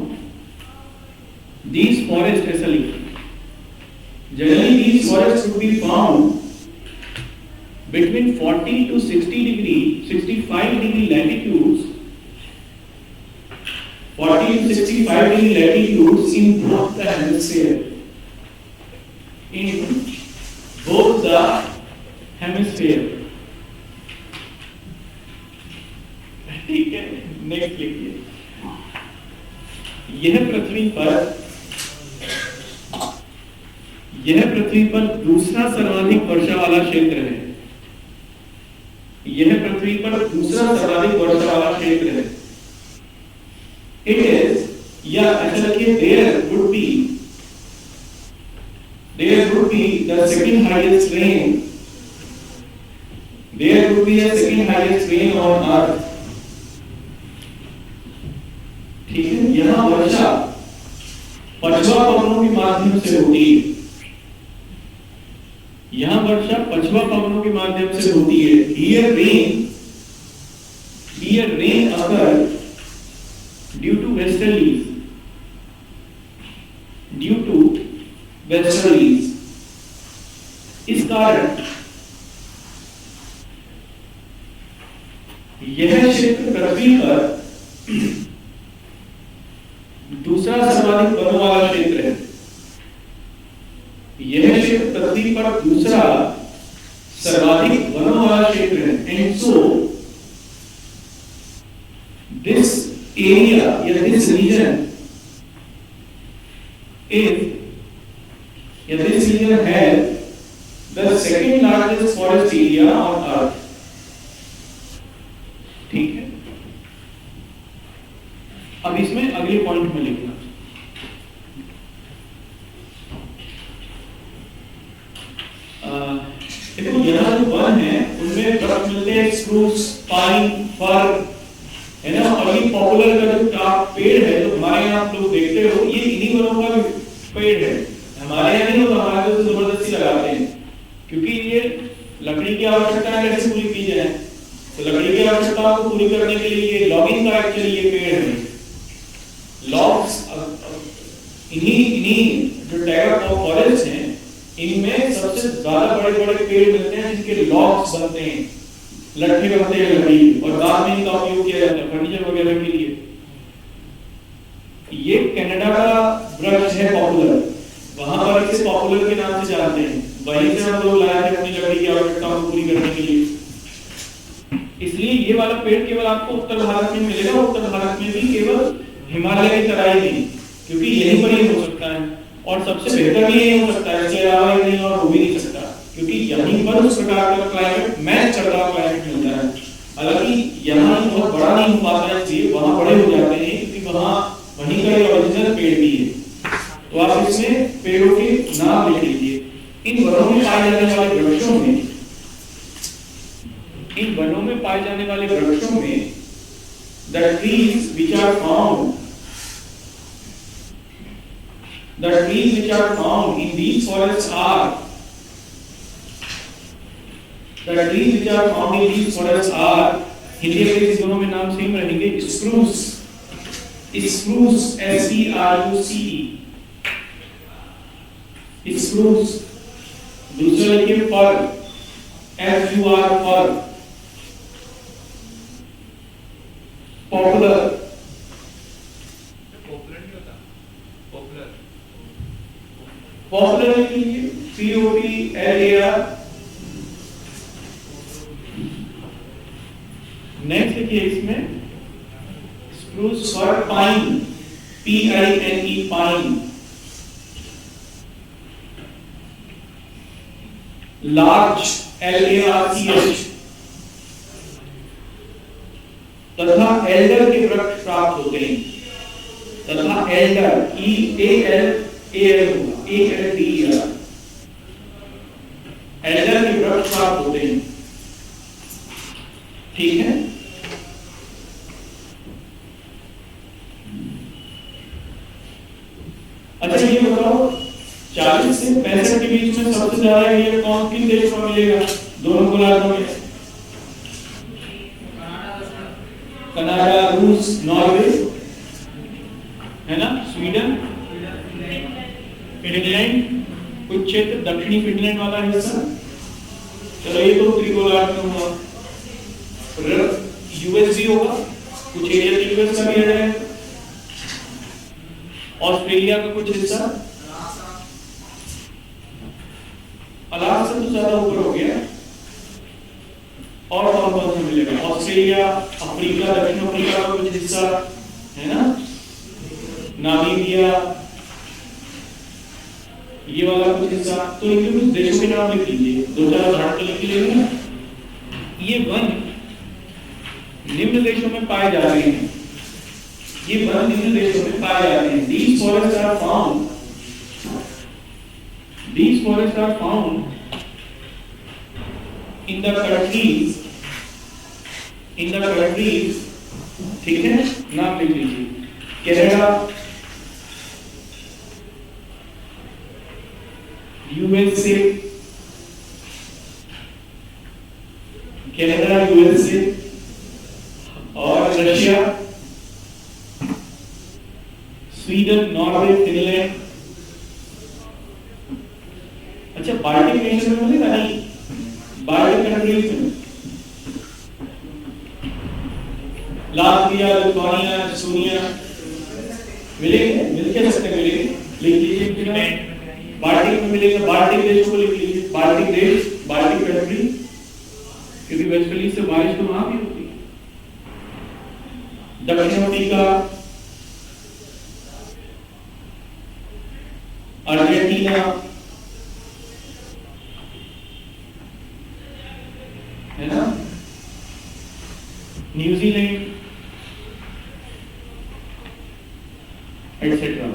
these forests ऐसा लिखा, generally these forests would be found between 40 to 60 degree, 65 degree latitudes, 40 to 65 degree latitudes in both the hemisphere, in both the hemisphere। ठीक है, नेक्स्ट लिखिए। यह पृथ्वी पर दूसरा सर्वाधिक वर्षा वाला क्षेत्र है। यह पृथ्वी पर दूसरा सर्वाधिक वर्षा वाला क्षेत्र है। It is, या ऐसा लिखिए, there would be the second highest rain, there would be the second highest rain on earth। ठीक है, यहाँ वर्षा पछवा पवनों के माध्यम से होती है। यहाँ वर्षा पछवा पवनों के माध्यम से होती है। Here rain occurs due to westerlies। इस कारण यह क्षेत्र पृथ्वी पर दूसरा सर्वाधिक वनों वाला क्षेत्र है। यह क्षेत्र पृथ्वी पर दूसरा सर्वाधिक वनों वाला क्षेत्र है। एंड सो दिस एरिया या this region has the second largest forest area on earth. ठीक है, अब इसमें अगले पॉइंट में लिखना, देखो यहाँ जो वन है उनमें वृक्ष मिलते हैं, स्प्रूस, पाइन, फर, है ना। और ये पॉपुलर का जो पेड़ है तो हमारे यहाँ आप लोग देखते हो, ये इन्हीं वनों का पेड़ है। हमारे यहाँ नहीं, तो हमारे तो जबरदस्ती लगाते हैं, क्योंकि ये लकड़ी की आवश्यकता कैसे पूरी की जाए, तो लकड़ी की आवश्यकता को पूरी करने के लिए ये लॉगिंग का एक्चुअली ये पेड़ है। लॉग्स, इन्हीं जो टाइप ऑफ फॉरेस्ट हैं इनमें सबसे ज्यादा बड़े बड़े पेड़ मिलते हैं जिनके लॉग्स बनते हैं, लट्ठे बनते हैं लकड़ी, और बाद में इनका उपयोग किया जाता है फर्नीचर वगैरह के लिए। ये कनाडा का वृक्ष है पॉपुलर, वहां पर इसे पॉपुलर के नाम से जानते हैं। वहीं से हम लोग लाए थे अपनी लकड़ी की आवश्यकताओं को पूरी करने के लिए। इसलिए ये वाला पेड़ केवल आपको उत्तर भारत में मिलेगा, उत्तर भारत में भी केवल हिमालय की तराई में, क्योंकि यही पर ही हो सकता है और सबसे बेहतर भी यही हो सकता है। इसके अलावा ये नहीं और हो भी नहीं सकता, क्योंकि यहीं पर उस प्रकार का क्लाइमेट, मैच करता हुआ क्लाइमेट मिलता है। हालांकि यहाँ बहुत बड़ा नहीं हो पाता है, इसलिए वहां बड़े हो जाते हैं, क्योंकि वहीं का ओरिजिनल पेड़ भी है। तो आप इसमें पेड़ों के नाम लिख लीजिए। इन वनों में पाए जाने वाले वृक्षों में the trees which are found in these forests are Hindi में इस दोनों में नाम सेम रहेंगे। स्प्रूस, स्प्रूस, दूसरा लिखिए फर, फर, पॉपुलर, पॉपुलर लिखिए POPLAR। नेक्स्ट लिखिए इसमें spruce, fir, pine, PINE, pine, larch, LARCH, तथा एल्डर के वृक्ष प्राप्त होते हैं, तथा एल्डर EALDER, एल्डर के वृक्ष प्राप्त होते हैं। ठीक है, से 65 के बीच में सबसे ज्यादा ये कौन किन देशों में मिलेगा? दोनों गोलार्धों में कनाडा, रूस, नॉर्वे, है ना, स्वीडन, फिनलैंड, कुछ क्षेत्र दक्षिणी फिनलैंड वाला हिस्सा। चलो ये तो त्रिगोलार्ध में हुआ। यूएस भी होगा, कुछ एरिया यूएस का भी है, ऑस्ट्रेलिया का कुछ हिस्सा, अलास्का तो ज्यादा ऊपर हो गया। और कौन कौन से मिलेगा? ऑस्ट्रेलिया, अफ्रीका, दक्षिण अफ्रीका का कुछ हिस्सा, है ना, नामीबिया, ये वाला कुछ हिस्सा। तो इनके कुछ देशों के नाम लिख लीजिए, दो चार उदाहरण तो लिख लीजिए। ये वन निम्न देशों में पाए जा रहे हैं, ये वन निम्न देशों में पाए जाते हैं। These forests are found in the countries, ठीक है, नाम लिख लीजिए। कनाडा, यूएसए, कनाडा, यूएसए और रशिया, स्वीडन, नॉर्वे, फिनलैंड। अच्छा, बाल्टिक नेशन में मिलेगा? नहीं, बाल्टिक कंट्रीज में लातविया, लिथुआनिया, एस्टोनिया मिलेंगे, मिल के सकते मिलेंगे। लिख लीजिए, बाल्टिक में मिलेगा। बाल्टिक देशों को लिख लीजिए, बाल्टिक देश, बाल्टिक कंट्री, क्योंकि वेस्टर्ली से बारिश तो वहां भी होती है। दक्षिण अफ्रीका, अर्जेंटीना, है ना, न्यूजीलैंड, एटसेट्रा।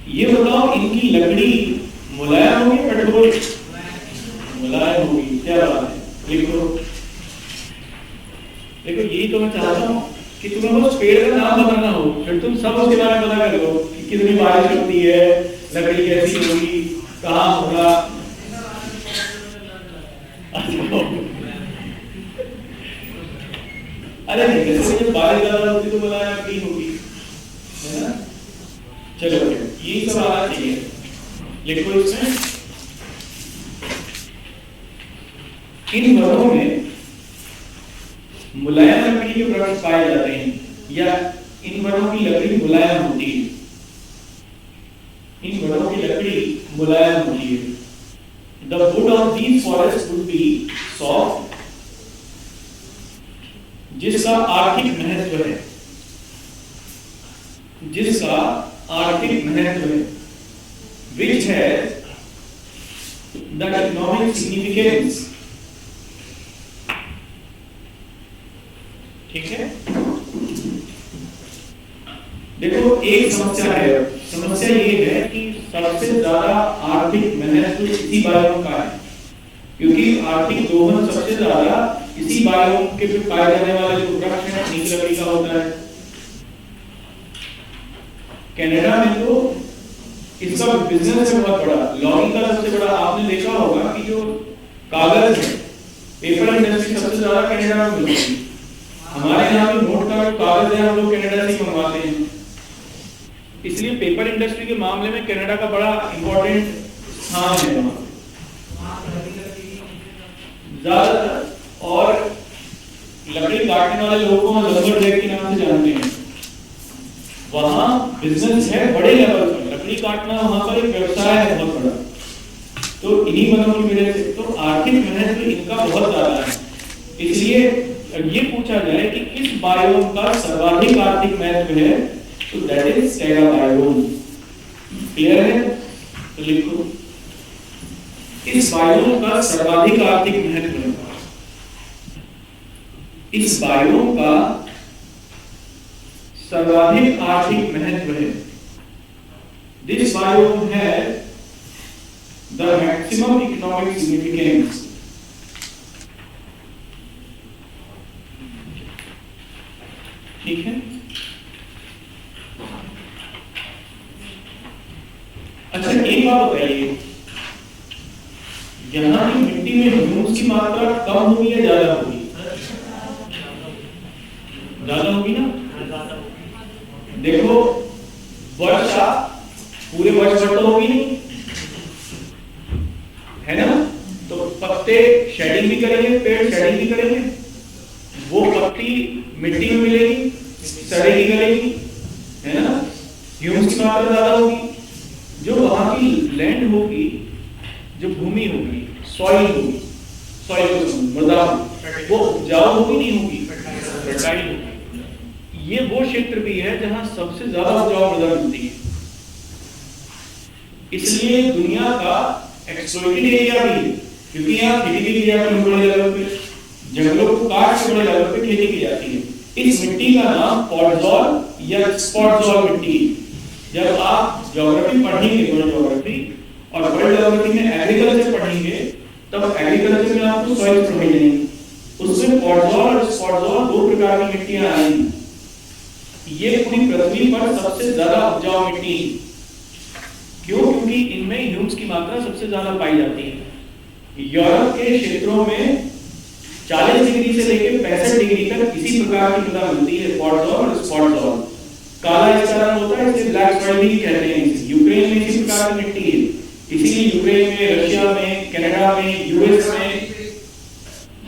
ये बताओ, इनकी लकड़ी मुलायम होगी, कठोर? मुलायम होगी। क्या बात है, लिखो। देखो, यही तो मैं चाहता हूं कि तुम्हें बस पेड़ का नाम बताना हो, फिर तुम सब उसके बारे में पता कर लो कि कितनी बारिश होती है, लकड़ी कैसी होगी, कहाँ होगा। अरे जैसे जब बारिश ज्यादा होती तो बताया लकड़ी होगी, है ना। चलो, यही सब आना चाहिए। लिखो इसमें, इन वनों में मुलायम लकड़ी के वृक्ष पाए जाते हैं, या इन वनों की लकड़ी मुलायम होती है। इन वनों की लकड़ी मुलायम होती है। The wood of these forests would be soft, जिसका आर्थिक महत्व है, जिसका आर्थिक महत्व है, which has the economic significance। ठीक है। देखो, एक समस्या है। समस्या ये है कि सबसे ज्यादा आर्थिक महत्व इसी बायोम का है, क्योंकि आर्थिक दोहन सबसे ज्यादा इसी बायोम के पे पाए जाने वाले जो वृक्ष है, नीली लकड़ी का होता है। कनाडा में तो इसका बिजनेस है बहुत बड़ा, लॉगिंग का सबसे बड़ा। आपने देखा होगा कि जो कागज है, पेपर इंडस्ट्री सबसे ज्यादा कनाडा में मिलती है। हमारे यहाँ भी नोट का जो कागज है, हम लोग कनाडा से मंगवाते हैं। इसलिए पेपर इंडस्ट्री के मामले में कनाडा का बड़ा इंपॉर्टेंट स्थान है ज्यादातर। और लकड़ी काटने वाले लोगों को लंबरजैक के नाम से जानते हैं। वहां बिजनेस है बड़े लेवल पर, लकड़ी काटना वहां पर एक व्यवसाय है बहुत बड़ा। तो इन्हीं वनों की वजह से तो आर्थिक महत्व इनका बहुत ज्यादा है। इसलिए ये पूछा जाए कि किस बायोम का सर्वाधिक आर्थिक महत्व है, तो that is taiga biome. Clear है? तो लिखो, इस बायोम का सर्वाधिक आर्थिक महत्व है। इस बायोम का सर्वाधिक आर्थिक महत्व है। दिस बायोम है द मैक्सिमम इकोनॉमिक सिग्निफिकेंस। ठीक है। एक बात बताइए, यहाँ की मिट्टी में ह्यूमस की मात्रा कम होगी या ज्यादा होगी? ज्यादा होगी ना। देखो वर्षा पूरे वर्ष भर तो होगी नहीं, है ना, तो पत्ते शेडिंग भी करेंगे, पेड़ शेडिंग भी करेंगे, वो पत्ती मिट्टी में मिलेगी, सड़ेगी गलेगी, है ना, ह्यूमस की मात्रा ज्यादा होगी। जो वहां की लैंड होगी, जो भूमि होगी, सॉइल होगी, सॉइल मृदा, वो उपजाऊ होगी नहीं होगी, फर्टाइल होगी। ये वो क्षेत्र भी है जहां सबसे ज्यादा उपजाऊ मृदा मिलती है। इसलिए दुनिया का एक्सप्लॉइटेड एरिया भी है, क्योंकि यहाँ खेती की जाती है बड़े लेवल पे, जंगलों को काट के बड़े लेवल पे खेती की जाती है। इस मिट्टी का नाम पॉडजॉल या स्पॉटजॉल मिट्टी। जब आप ज्योग्राफी पढ़ेंगे, वर्ल्ड ज्योग्राफी और वर्ल्ड ज्योग्राफी में एग्रीकल्चर पढ़ेंगे, तब एग्रीकल्चर में आपको सॉइल पढ़ाई जाएंगी, उसमें पॉडजॉल और स्पॉटजॉल दो प्रकार की मिट्टियां आएंगी। ये पूरी पृथ्वी पर सबसे ज्यादा उपजाऊ मिट्टी है। क्यों? क्योंकि इनमें ह्यूमस की मात्रा सबसे ज्यादा पाई जाती है। यूरोप के क्षेत्रों में 40 डिग्री से लेकर 65 डिग्री तक इसी प्रकार की मृदा मिलती है, पॉडजॉल और स्पॉटजॉल। काला इसका रंग होता है, इसे ब्लैक सॉइल भी कहते हैं। यूक्रेन में इसी प्रकार की मिट्टी है, इसीलिए यूक्रेन में, रशिया में, कनाडा में, यूएस में,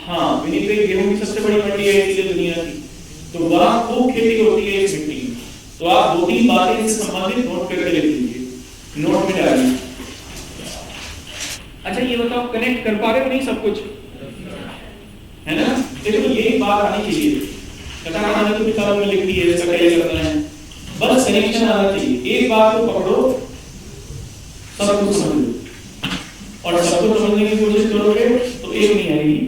हाँ, विनिपेग गेहूं की सबसे बड़ी मंडी है इसीलिए दुनिया की, तो वहां खूब खेती होती है इस मिट्टी में। तो आप दो तीन बातें इससे संबंधित नोट करके लिख लीजिए, नोट में डालिए। अच्छा ये बताओ, कनेक्ट कर पा रहे हो नहीं सब कुछ, है ना? देखो यही बात आनी चाहिए, कथा कहानी तो किताब में लिख दी है, इसका क्या करना है, बस कनेक्शन आना चाहिए। एक बात को पकड़ो, सब कुछ समझ लो, और सब कुछ समझने की कोशिश करोगे तो एक नहीं आएगी।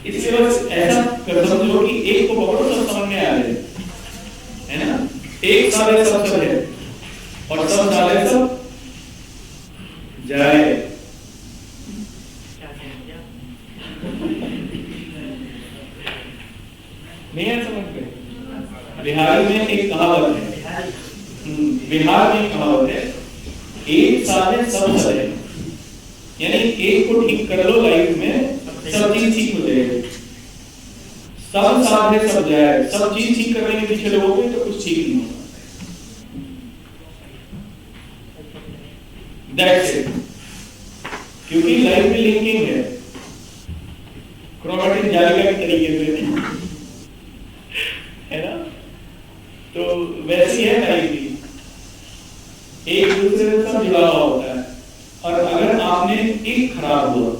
इसलिए बस ऐसा कर समझ लो कि एक को पकड़ो, सब समझ में आ जाए, है ना? एक सारे सब सब है और सब सारे सब जाए। नहीं है समझ पे? बिहारी में एक कहावत है, बिहार में एक कहावत है, एक साले सब सले, यानी एक को ठीक कर लो लाइफ में, सब चीज ठीक हो जाएगी। सब साधे सब जाए, सब चीज ठीक करने के पीछे लोगोगे तो कुछ ठीक नहीं होगा। That's it. क्योंकि लाइफ में लिंकिंग है, क्रोमैटिक जालिका के तरीके से, है ना? तो वैसी है लाइफ भी, एक दूसरे से सब जुड़ा हुआ होता है। और अगर आपने एक खराब हुआ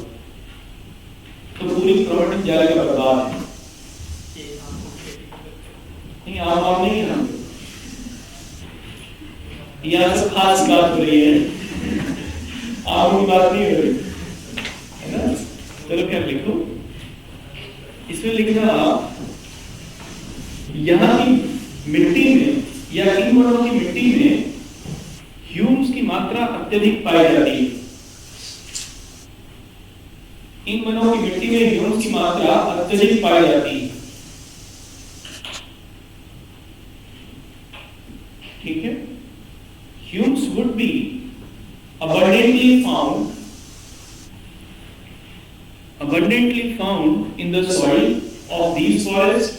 तो पूरी क्रोमैटिक जालिका बर्बाद है। नहीं आप नहीं है, यहाँ सब खास बात हो रही है, आपकी बात नहीं हो रही, है ना? चलो क्या लिखो, इसमें लिखना यहाँ की मिट्टी में या इन वनों की मिट्टी में ह्यूमस की मात्रा अत्यधिक पाई जाती है। इन वनों की मिट्टी में ह्यूमस की मात्रा अत्यधिक पाई जाती है, ठीक है? Humus would be abundantly found in the soil of these forests,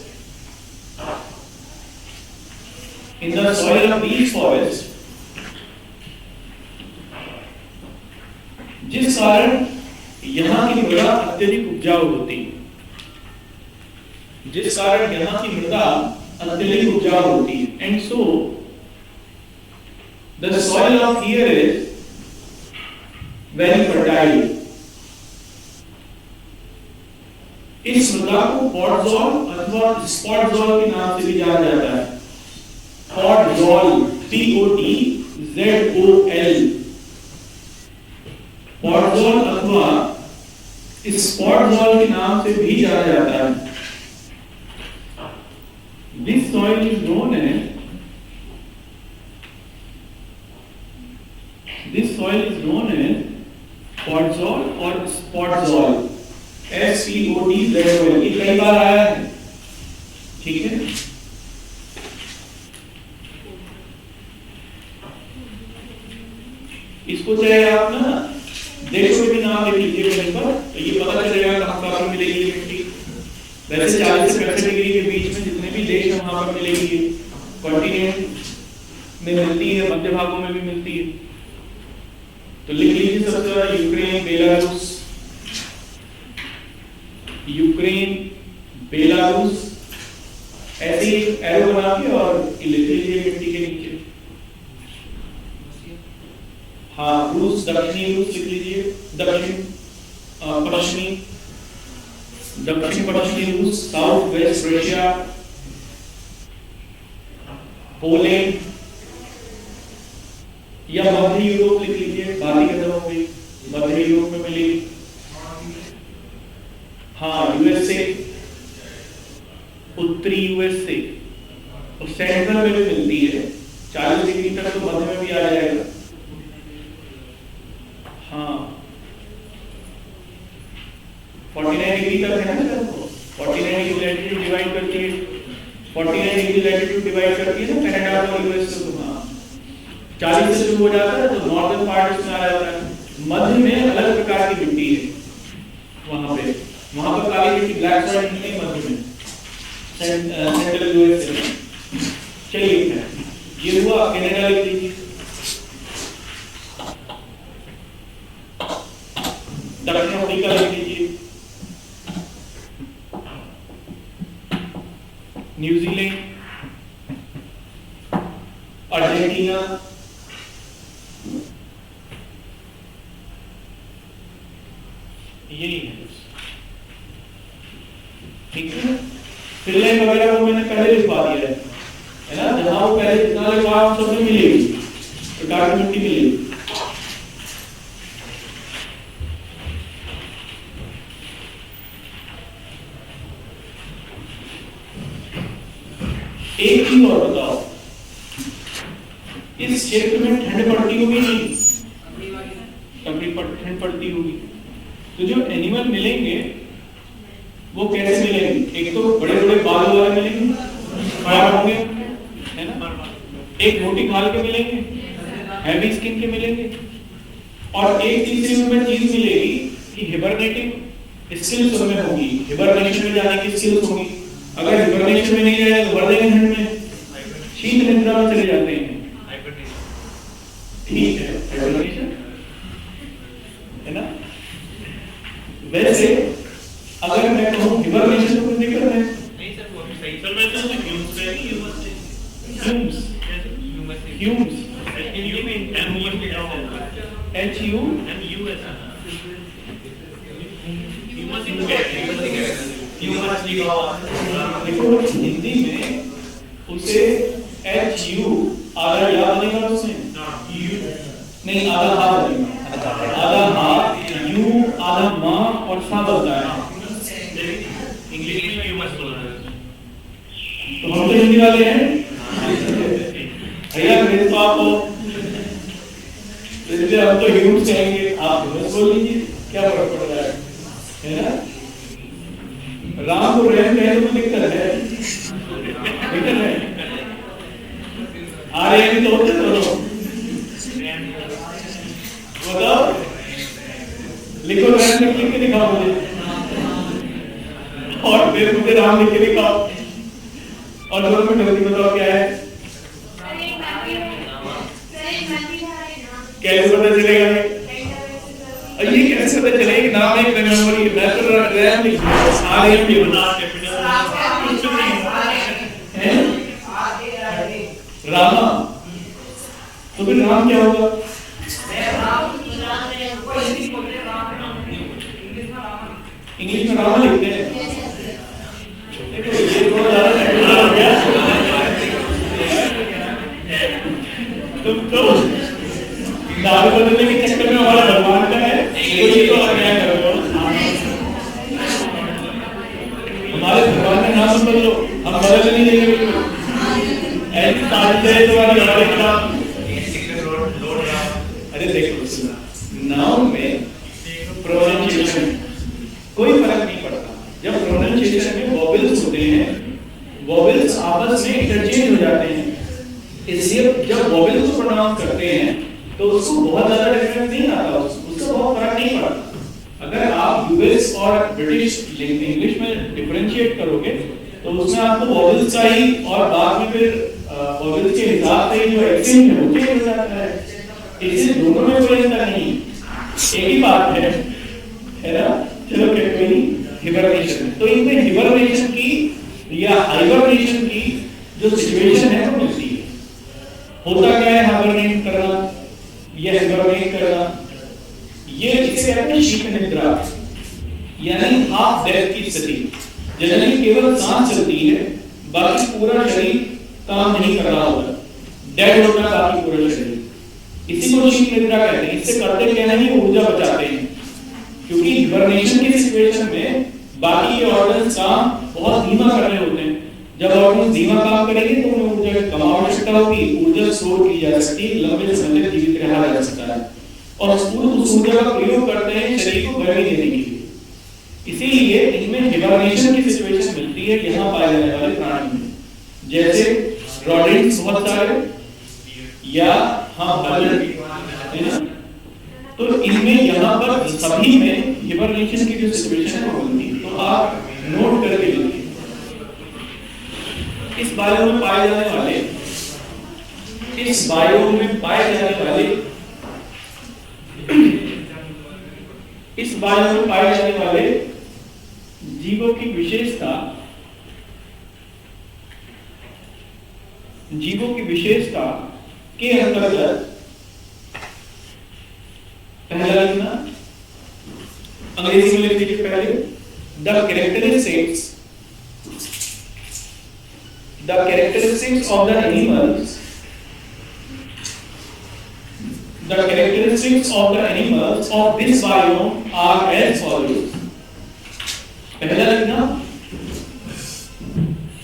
जिस कारण यहाँ की मृदा अत्यधिक उपजाऊ होती है, जिस कारण यहाँ की मृदा अत्यधिक उपजाऊ होती है, and so the soil of here is very fertile. इस मृदा को पॉडजॉल अथवा स्पॉटजॉल के नाम से भी जाना जाता है। पॉडजॉल, PODZOL, पॉडजॉल अथवा स्पॉटजॉल के नाम से भी जाना जाता है। This soil is known as पॉडजॉल और स्पॉटजॉल, SPOTZOL, ये कई बार आया है, ठीक है? इसको चाहे आप ना देशों के भी नाम लिख लीजिए कहीं पर, तो ये पता चलेगा कहाँ पर मिलेगी ये मिट्टी। वैसे 40 से 65 डिग्री के बीच में जितने भी देश हैं वहां पर मिलेगी, कॉन्टिनेंट में मिलती है, मध्य भागों में भी मिलती है। तो लिख लीजिए सबसे ज्यादा यूक्रेन, बेलारूस, यूक्रेन, बेलारूस, ऐसे ही एरो बना के और लिख लीजिए मिट्टी के नीचे। हाँ, रूस, दक्षिणी रूस लिख लीजिए, दक्षिण पश्चिमी रूस, साउथ वेस्ट रशिया, पोलैंड, या मध्य यूरोप लिख लीजिए, बाकी खत्म हो गई, मध्य यूरोप में मिलेगी। हाँ, यूएसए, उत्तरी यूएसए और सेंट्रल में भी मिलती है, 40 डिग्री तक तो मध्य में भी आ जाएगा। हाँ, 49 डिग्री तक है ना, 49 डिग्री लैटिट्यूड डिवाइड करती है, 49 डिग्री लैटिट्यूड डिवाइड करती है ना कनाडा और यूएस को। हाँ, 40 से शुरू हो जाता है तो नॉर्दर्न पार्ट इसमें आ जाता है। मध्य में अलग प्रकार की मिट्टी है, वहां पर काली मिट्टी, ब्लैक सॉइल नहीं, मध्य में सेंट्रल यूएस में। चलिए ये हुआ, कनाडा लिख लीजिए, दक्षिण अफ्रीका लिख लीजिए, न्यूजीलैंड, अर्जेंटीना, यही है, ठीक है। फिनलैंड वगैरह को मैंने पहले लिखवा दिया है ना, जहां वो पहले जितना लिखवा सब में मिलेगी, प्रकार की मिट्टी मिलेगी। एक चीज और बताओ, इस क्षेत्र में ठंड पड़ती होगी नहीं? ठंड पड़ती होगी। तो जो एनिमल मिलेंगे वो कैसे मिलेंगे? एक तो बड़े बड़े बाल वाले मिलेंगे, खराब होंगे, है ना, एक मोटी खाल के मिलेंगे, हैवी स्किन के मिलेंगे, और एक तीसरी में चीज मिलेगी कि हिबरनेटिंग स्किल्स उनमें होगी, हिबरनेशन में जाने की स्किल्स होगी। अगर हिबरनेशन में नहीं जाए तो बढ़ जाएंगे ठंड में, शीत निद्रा में चले जाते हैं, ठीक है, हिबरनेशन, है ना। वैसे अगर मैं कहूं हिबरनेशन तो कुछ दिक्कत है नहीं सर, वो सही सर, मैं तो ह्यूम्स है, ह्यूम्स हिंदी में एमयू में H U M U S humus देखो, हिंदी में उसे एच यू आधा याद बनेगा, उसमें नहीं आधा हा बनेगा, आधा हा, यू आधा मा और सा बनता है। इंग्लिश में ह्यूमस बोलना है, तो हम तो हिंदी वाले हैं भैया, फिर तो आप इसलिए हम तो ह्यूमस कहेंगे, आप ह्यूमस बोल लीजिए, क्या फर्क पड़ रहा है ना। राम को रहम कहे तो दिक्कत है, आ रहे हैं तो होते दोनों, बताओ, लिखो रहम लिख के दिखाओ मुझे, और फिर मुझे राम लिख के दिखाओ, और दोनों में गलती बताओ क्या है, कैसे पता चलेगा? ये कैसे पता चलेगा? नाम एक मेमोरी, मैं तो रैम लिख आ रही हूं, बता रामा, तो फिर राम क्या होगा? इंग्लिश में रामा लिखते हैं, देखो ये बहुत ज्यादा टेक्निकल हो गया, तुम तो दारू बदलने के चक्कर में हमारा भगवान का है, ये तो क्या करो, हमारे भगवान का नाम बदल लो, हम बदल नहीं देंगे बिल्कुल, ऐसी तारीफ तुम्हारी हमारे खिलाफ। अरे देखो, नाउन में प्रोनाउंसिएशन कोई फर्क नहीं पड़ता, जब प्रोनाउंसिएशन में वोवेल्स होते हैं, वोवेल्स आपस में इंटरचेंज हो जाते हैं, इसलिए जब वोवेल्स को प्रोनाउंस करते हैं तो उसको बहुत ज्यादा डिफरेंस नहीं आता, उसको बहुत फर्क नहीं पड़ता। अगर आप यूएस और ब्रिटिश इंग्लिश में डिफरेंशिएट करोगे तो उसमें आपको वॉवेल्स का ही और बाद में फिर वॉवेल्स के हिसाब से जो एक्सेंट है वो चेंज हो जाता है। इसलिए दोनों में कोई अंतर नहीं, एक ही बात है ना। चलो कोई नहीं, हिबरनेशन। तो इनमें हिबरनेशन की या हाइबरनेशन की जो सिचुएशन है वो मिलती है। होता क्या है हाइबरनेट करना या हिबरनेट करना, ये इसे कहते हैं शीत निद्रा, यानी हाफ डेथ की स्थिति। जनरली केवल सांस चलती है, बाकी पूरा शरीर काम नहीं कर रहा होता, डेड होता है बाकी पूरा शरीर। इसी को शीत निद्रा कहते हैं। इससे करते क्या है, ऊर्जा बचाते हैं, क्योंकि हिबरनेशन की सिचुएशन में बाकी के ऑर्गन्स काम बहुत धीमा कर रहे होते हैं। जब ऑर्गन्स धीमा काम करेंगे तो उन्हें ऊर्जा की कम आवश्यकता होगी, ऊर्जा स्टोर की जा सकती है, लंबे समय तक जीवित रहा जा सकता है, और उस ऊर्जा का प्रयोग करते हैं शरीर को गर्मी देने के लिए। इसीलिए इनमें हिबरनेशन की सिचुएशन मिलती है यहाँ पाए जाने वाले प्राणी में, जैसे रोडेंट्स बहुत सारे, या भालू, है ना। तो इनमें यहाँ पर सभी में हिबरनेशन की जो सिचुएशन है वो मिलती है। तो आप नोट करके लिखिए। इस बायोम में पाए जाने वाले जीवों की विशेषता के अंतर्गत पहला लिखना, अंग्रेजी में लिख दीजिए पहले, the characteristics of the animals of this biome are as follows. पहला लिखना,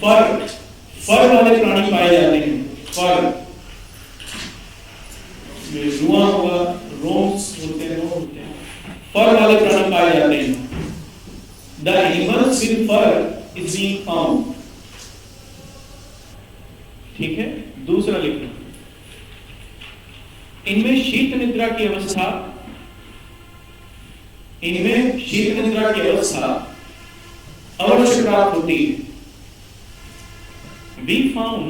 फर वाले प्राणी पाए जाते हैं। फर रुआ होगा, रोम्स होते हैं, फर वाले प्राणी पाए जाते हैं। The animals with fur is being found. ठीक है। दूसरा लिखना, इनमें शीत निद्रा की अवस्था अवश्य प्राप्त होती है। We found,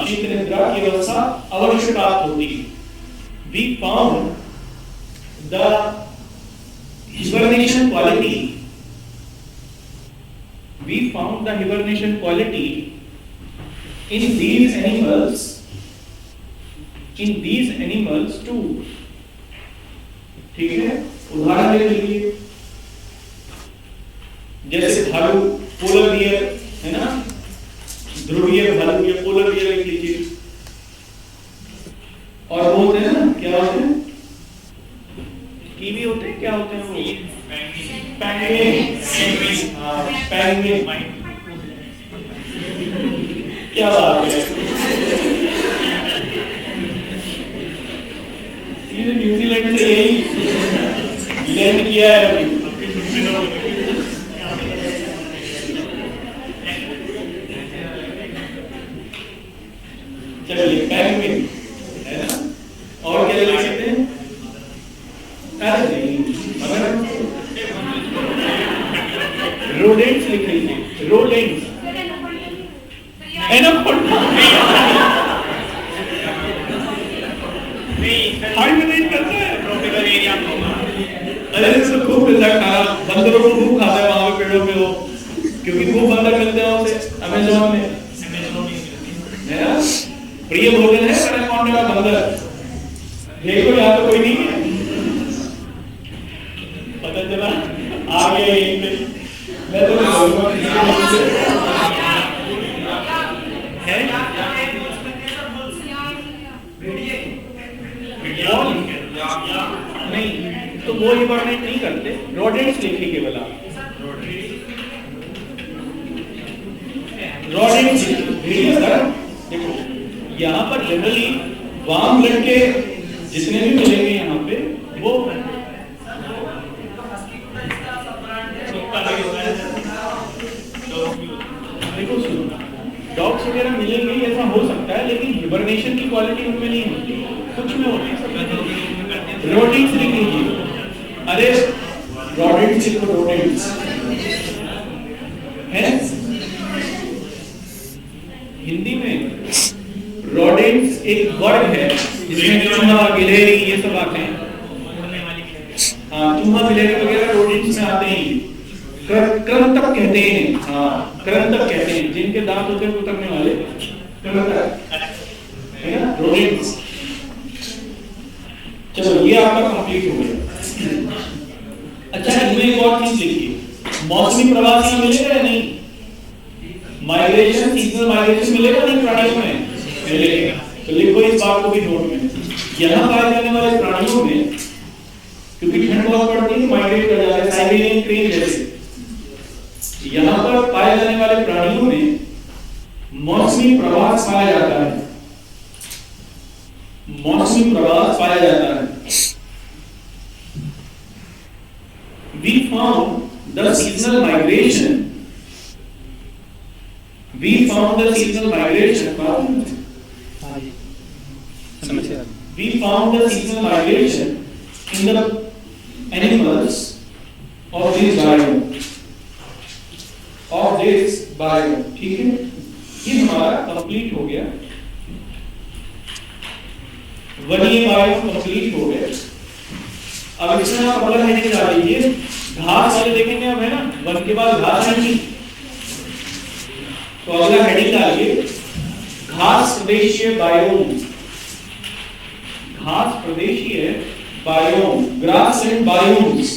शीत निद्रा की अवस्था अवश्य प्राप्त होती है। We found the hibernation quality in these animals too. ठीक है। उदाहरण ले लीजिए, जैसे भालू, पोलर बियर, है ना, ध्रुवीय भालू या पोलर बियर लिख लीजिए। और वो होते हैं ना, क्या होते हैं, कीवी होते हैं, क्या होते हैं वो, पेंगुइन। क्या बात है, ये न्यूजीलैंड से यही लैंड किया है अभी। चलिए पेंगुइन, है ना। और क्या लिख सकते हैं, रोडेंट्स लिख लीजिए, रोडेंट्स, हाइबरनेट करता है ट्रॉपिकल एरिया में। अरे इसको खूब मिलता है खाना, बंदरों को खूब खाता है वहां पे पेड़ों पे वो, क्योंकि खूब बंदर मिलते हैं उसे अमेज़न में, है ना। प्रिय भोजन है एनाकोंडा का बंदर। देखो यहाँ तो कोई नहीं है, पता चला आ गया यहीं पे। मैं तो नहीं, तो वो हिबरनेट नहीं करते, रोडेंट्स लिखिए केवल आप, रोडेंट्स। देखो यहाँ पर जनरली वार्म ब्लड के जितने भी मिलेंगे यहाँ पे वो देखो, डॉग्स वगैरह मिलेंगे, ऐसा हो सकता है, लेकिन हिबरनेशन की क्वालिटी उनमें नहीं होती, कुछ में होती है। रोडेंट्स लिख लीजिए, अरे रोडेंट्स लिखो, रोडेंट्स है हिंदी में। रोडेंट्स एक वर्ड है जिसमें चूहा, गिलहरी ये सब आते हैं। हाँ, चूहा गिलहरी वगैरह रोडेंट्स में आते हैं। कृंतक कहते हैं, हाँ कृंतक कहते हैं, जिनके दांत होते हैं उतरने वाले, कृंतक है ना, रोडेंट्स। चलो ये आपका कंप्लीट हो गया। अच्छा, इनमें एक और चीज लिखिए, मौसमी प्रवास यहाँ मिलेगा या नहीं? माइग्रेशन, सीजनल माइग्रेशन मिलेगा नहीं प्राणियों में? मिलेगा। तो लिखो इस बात को भी नोट में, यहाँ पाए जाने वाले प्राणियों में, क्योंकि ठंड बहुत पड़ती है, माइग्रेट कर जाते हैं साइबेरियन क्रेन जैसे, यहाँ पर पाए जाने वाले प्राणियों में मौसमी प्रवास पाया जाता है, मौसमी प्रवास पाया जाता है। We found the seasonal migration. We found the seasonal migration. We found the seasonal migration in the animals of this biome. Of this biome. ठीक है, ये हमारा कंप्लीट हो गया, वनीय बायोम कंप्लीट हो गया। अब इसमें आप अगला हेडिंग डाल लीजिए, घास वाले देखेंगे अब, है ना, वन के बाद घास आएगी, तो अगला हेडिंग डालिए घास प्रदेशीय बायोम। घास प्रदेशीय बायोम, ग्रासलैंड बायोम्स।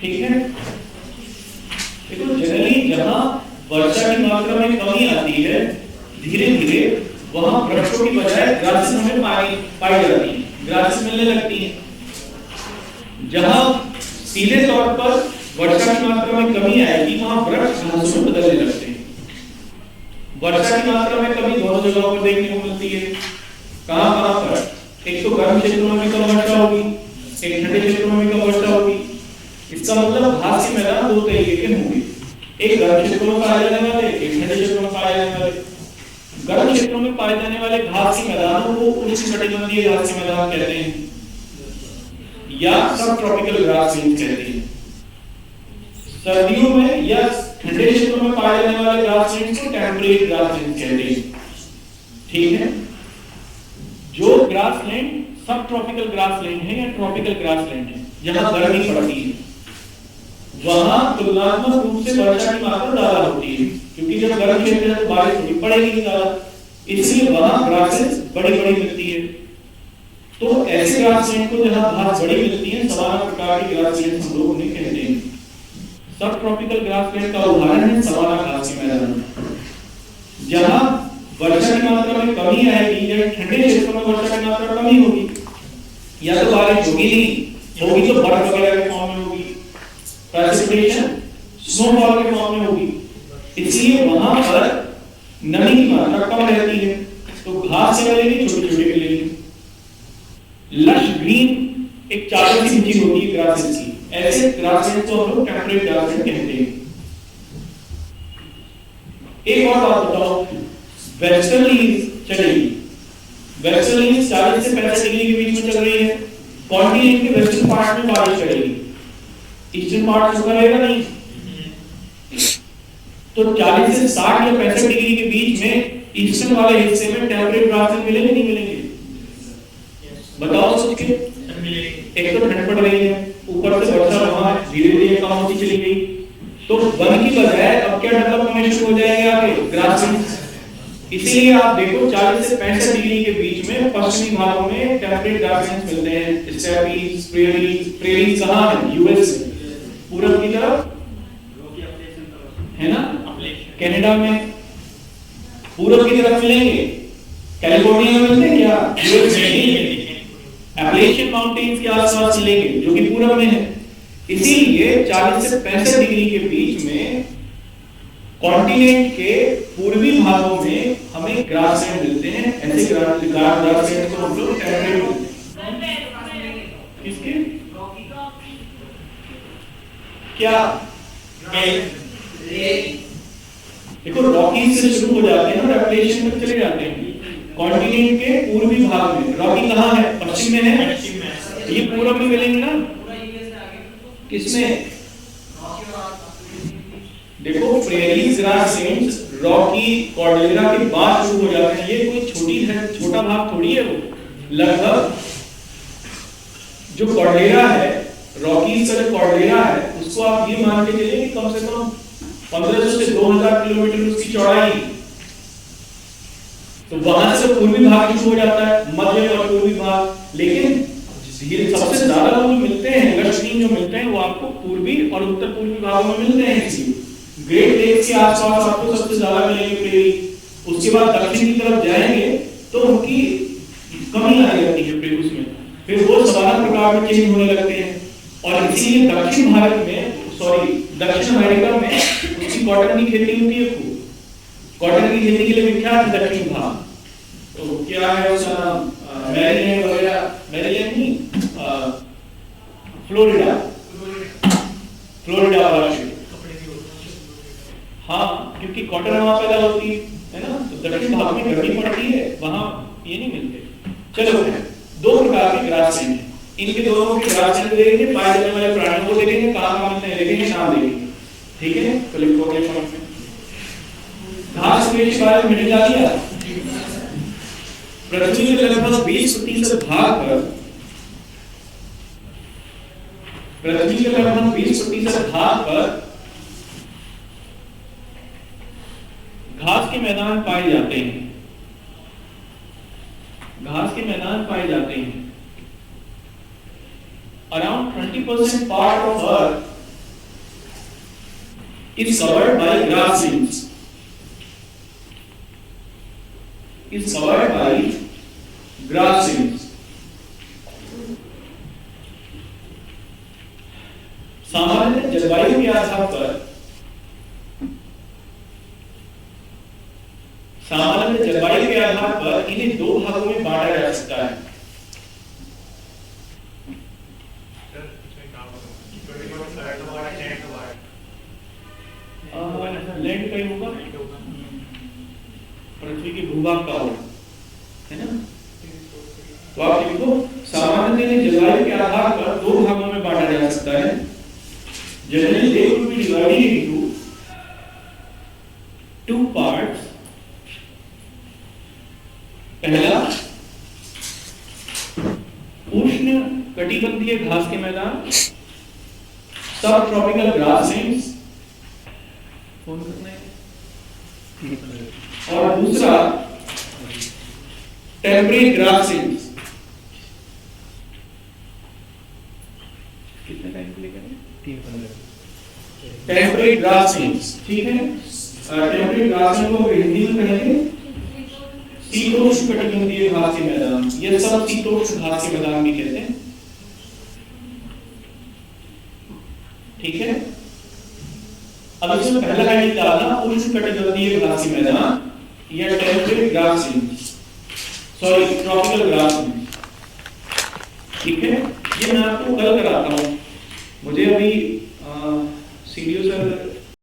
ठीक है, देखो जनरली जहां वर्षा की मात्रा में कमी आती है, धीरे धीरे वहां वृक्षों की बजाय ग्रासेस हमें पाई जाती है, ग्रासेस मिलने लगती हैं। जहां सीधे तौर पर वर्षा की मात्रा में कमी आएगी, वहां वृक्ष घासों में बदलने लगते हैं। वर्षा की मात्रा में कमी दोनों जगहों पर देखने को मिलती है। कहां पर? एक तो गर्म क्षेत्रों में कम वर्षा होगी, एक ठंडे क्षेत्रों में कम वर्षा होगी। इसका मतलब घास के मैदान दो तरीके के होंगे, एक गर्म क्षेत्रों में पाए जाने वाले, एक ठंडे क्षेत्रों में पाए जाने वाले। गर्म क्षेत्रों में पाए जाने वाले घास के मैदानों को उष्णकटिबंधीय घास के मैदान कहते हैं, या सब ट्रॉपिकल ग्रासलैंड कहते हैं। सर्दियों में या ठंडे क्षेत्रों में पाए जाने वाले ग्रासलैंड को टेम्परेट ग्रासलैंड कहते हैं। ठीक है, जो ग्रासलैंड सब ट्रॉपिकल ग्रासलैंड है या ट्रॉपिकल ग्रासलैंड है, जहां गर्मी पड़ती है, वहां तुलनात्मक रूप से वर्षा की मात्रा ज्यादा होती है, क्योंकि जब गर्म क्षेत्र है तो बारिश थोड़ी पड़ेगी नहीं ज्यादा, इसलिए वहां ग्रासेस बड़ी बड़ी मिलती है। तो ऐसे ग्रासलैंड को जहां घास बड़ी मिलती है, सवाना प्रकार की ग्रासलैंड हम लोग उन्हें कहते हैं। सब ट्रॉपिकल ग्रासलैंड का उदाहरण है सवाना घास के मैदान, जहां वर्षा की मात्रा में कमी आएगी, या ठंडे क्षेत्रों में वर्षा की मात्रा कमी होगी, या तो बारिश होगी नहीं, होगी तो बर्फ वगैरह के फॉर्म में होगी, प्रेसिपिटेशन स्नोफॉल के फॉर्म में होगी, इसलिए वहां पर नमी की मात्रा कम रहती है, तो घास से मिलेगी, छोटे छोटे मिलेगी। लश ग्रीन एक 40 इंची होती है ग्रासेस की, ऐसे ग्रासेस को हम लोग टेम्परेट ग्रासेस कहते हैं। एक और बात बताओ, वेस्टर्लीज चलेगी, वेस्टर्लीज 40 से 65 डिग्री के बीच में चल रही है, कॉन्टिनेंट के वेस्टर्न पार्ट में बारिश करेगी, ईस्टर्न पार्ट सूखा रहेगा नहीं। तो 40 से 60 या 65 डिग्री के बीच में ईस्टर्न वाले हिस्से में टेम्परेट ग्रासेस मिलेंगे नहीं मिलेंगे? बताओ सोच के। एक तो ठंड पड़ रही है, ऊपर से वर्षा वहां धीरे धीरे कम होती चली गई, तो वन की बजाय अब क्या डेवलप होने शुरू हो जाएंगे आगे ग्रासलैंड। इसीलिए आप देखो 40 से 65 डिग्री के बीच में पश्चिमी भागों में टेम्परेट ग्रासलैंड मिलते हैं। स्टेपीज, प्रेरीज कहां है? यूएस पूरब की तरफ है ना, कनाडा में पूरब की तरफ मिलेंगे, कैलिफोर्निया में मिलते हैं क्या? यूएस में नहीं, एपलेशियन माउंटेन्स के आसपास मिलेंगे जो कि पूरब में है। इसीलिए 40 से 65 डिग्री के बीच में कॉन्टिनेंट के पूर्वी भागों में हमें ग्रासलैंड मिलते हैं। ऐसे ग्रासलैंड को हम लोग टेम्परेट किसके क्या देखो रॉकी से शुरू हो जाते हैं और एप्लेशियन में चले जाते हैं। कॉन्टिनेंट के पूर्वी भाग में रॉकी कहाँ है? पश्चिम में है। ये पूरब में मिलेंगे ना, किसमें? देखो प्रेरीज ग्रासलैंड्स रॉकी कॉर्डेरा के बाद शुरू हो जाते हैं। ये कोई छोटी है, छोटा भाग थोड़ी है वो। लगभग जो कॉर्डेरा है, रॉकीज का जो कॉर्डेरा है, उसको आप ये मान के चलिए कि कम से कम 1500 से 2000 किलोमीटर उसकी चौड़ाई। तो वहां से पूर्वी भाग शुरू हो जाता है, मध्य और पूर्वी भाग। लेकिन धीरे सबसे ज्यादा लोग मिलते हैं, लक्षणीय जो मिलते हैं वो आपको पूर्वी और उत्तर पूर्वी भागों में मिलते हैं। इसलिए ग्रेट लेक्स के आसपास आपको सबसे ज्यादा मिलेंगे प्रेरी। उसके बाद दक्षिण की तरफ जाएंगे तो उनकी कमी आने लगती है प्रेरूस में, फिर वो साधारण प्रकार में चेंज होने लगते हैं। और इसीलिए दक्षिण भारत में, दक्षिण अमेरिका में उसकी कॉटन की खेती होती है खूब। कॉटन की खेती के लिए विख्यात है दक्षिण भाग। तो क्या है उसका नाम? मैरीलैंड वगैरह, मैरीलैंड नहीं, फ्लोरिडा वाला क्षेत्र। हाँ, क्योंकि कॉटन वहां पैदा होती है ना, तो दक्षिण भाग में गर्मी पड़ती है, वहां ये नहीं मिलते। चलो, दो प्रकार के ग्रासलैंड हैं। इनके दोनों के ग्रासलैंड देखेंगे, पाए जाने वाले प्राणियों को देखेंगे, कहाँ मिलते हैं देखेंगे, नाम देखेंगे। ठीक है, तो लिखो अपने फॉर्म में। घास के बारे में मिटा दिया। पृथ्वी के लगभग 20% भाग पर, पृथ्वी के लगभग 20% भाग पर घास के मैदान पाए जाते हैं। घास के मैदान पाए जाते हैं। Around 20% part of Earth is covered by grasslands. Is covered by grasslands. सामान्य जलवायु के आधार पर, सामान्य जलवायु के आधार पर इन्हें दो भागों में बांटा जा सकता है। लैंड का ही होगा, पृथ्वी के भूभाग का होगा, है ना। तो आप लिखो, सामान्य जलवायु के आधार पर दो भागों में बांटा जा सकता है। Generally they will be divided into two parts. पहला, उष्ण कटिबंधीय घास के मैदान, सब ट्रॉपिकल ग्रासलैंड्स, और दूसरा टेम्परेट ग्रासलैंड्स। कितने टाइम के लिए करें? टेम्परेट ग्रासलैंड्स, ठीक है। टेम्परेट ग्रासलैंड को हिंदी में कहेंगे शीतोष्ण कटिबंधीय घास के मैदान। ये सब शीतोष्ण घास के मैदान भी कहते हैं, ठीक है। अब इसमें पहला लाइन डालना, उष्ण कटिबंधीय घास के मैदान या temperate grassland, sorry tropical grassland, ठीक है। ये मैं आपको कल कराता हूँ। मुझे अभी सीडीओ सर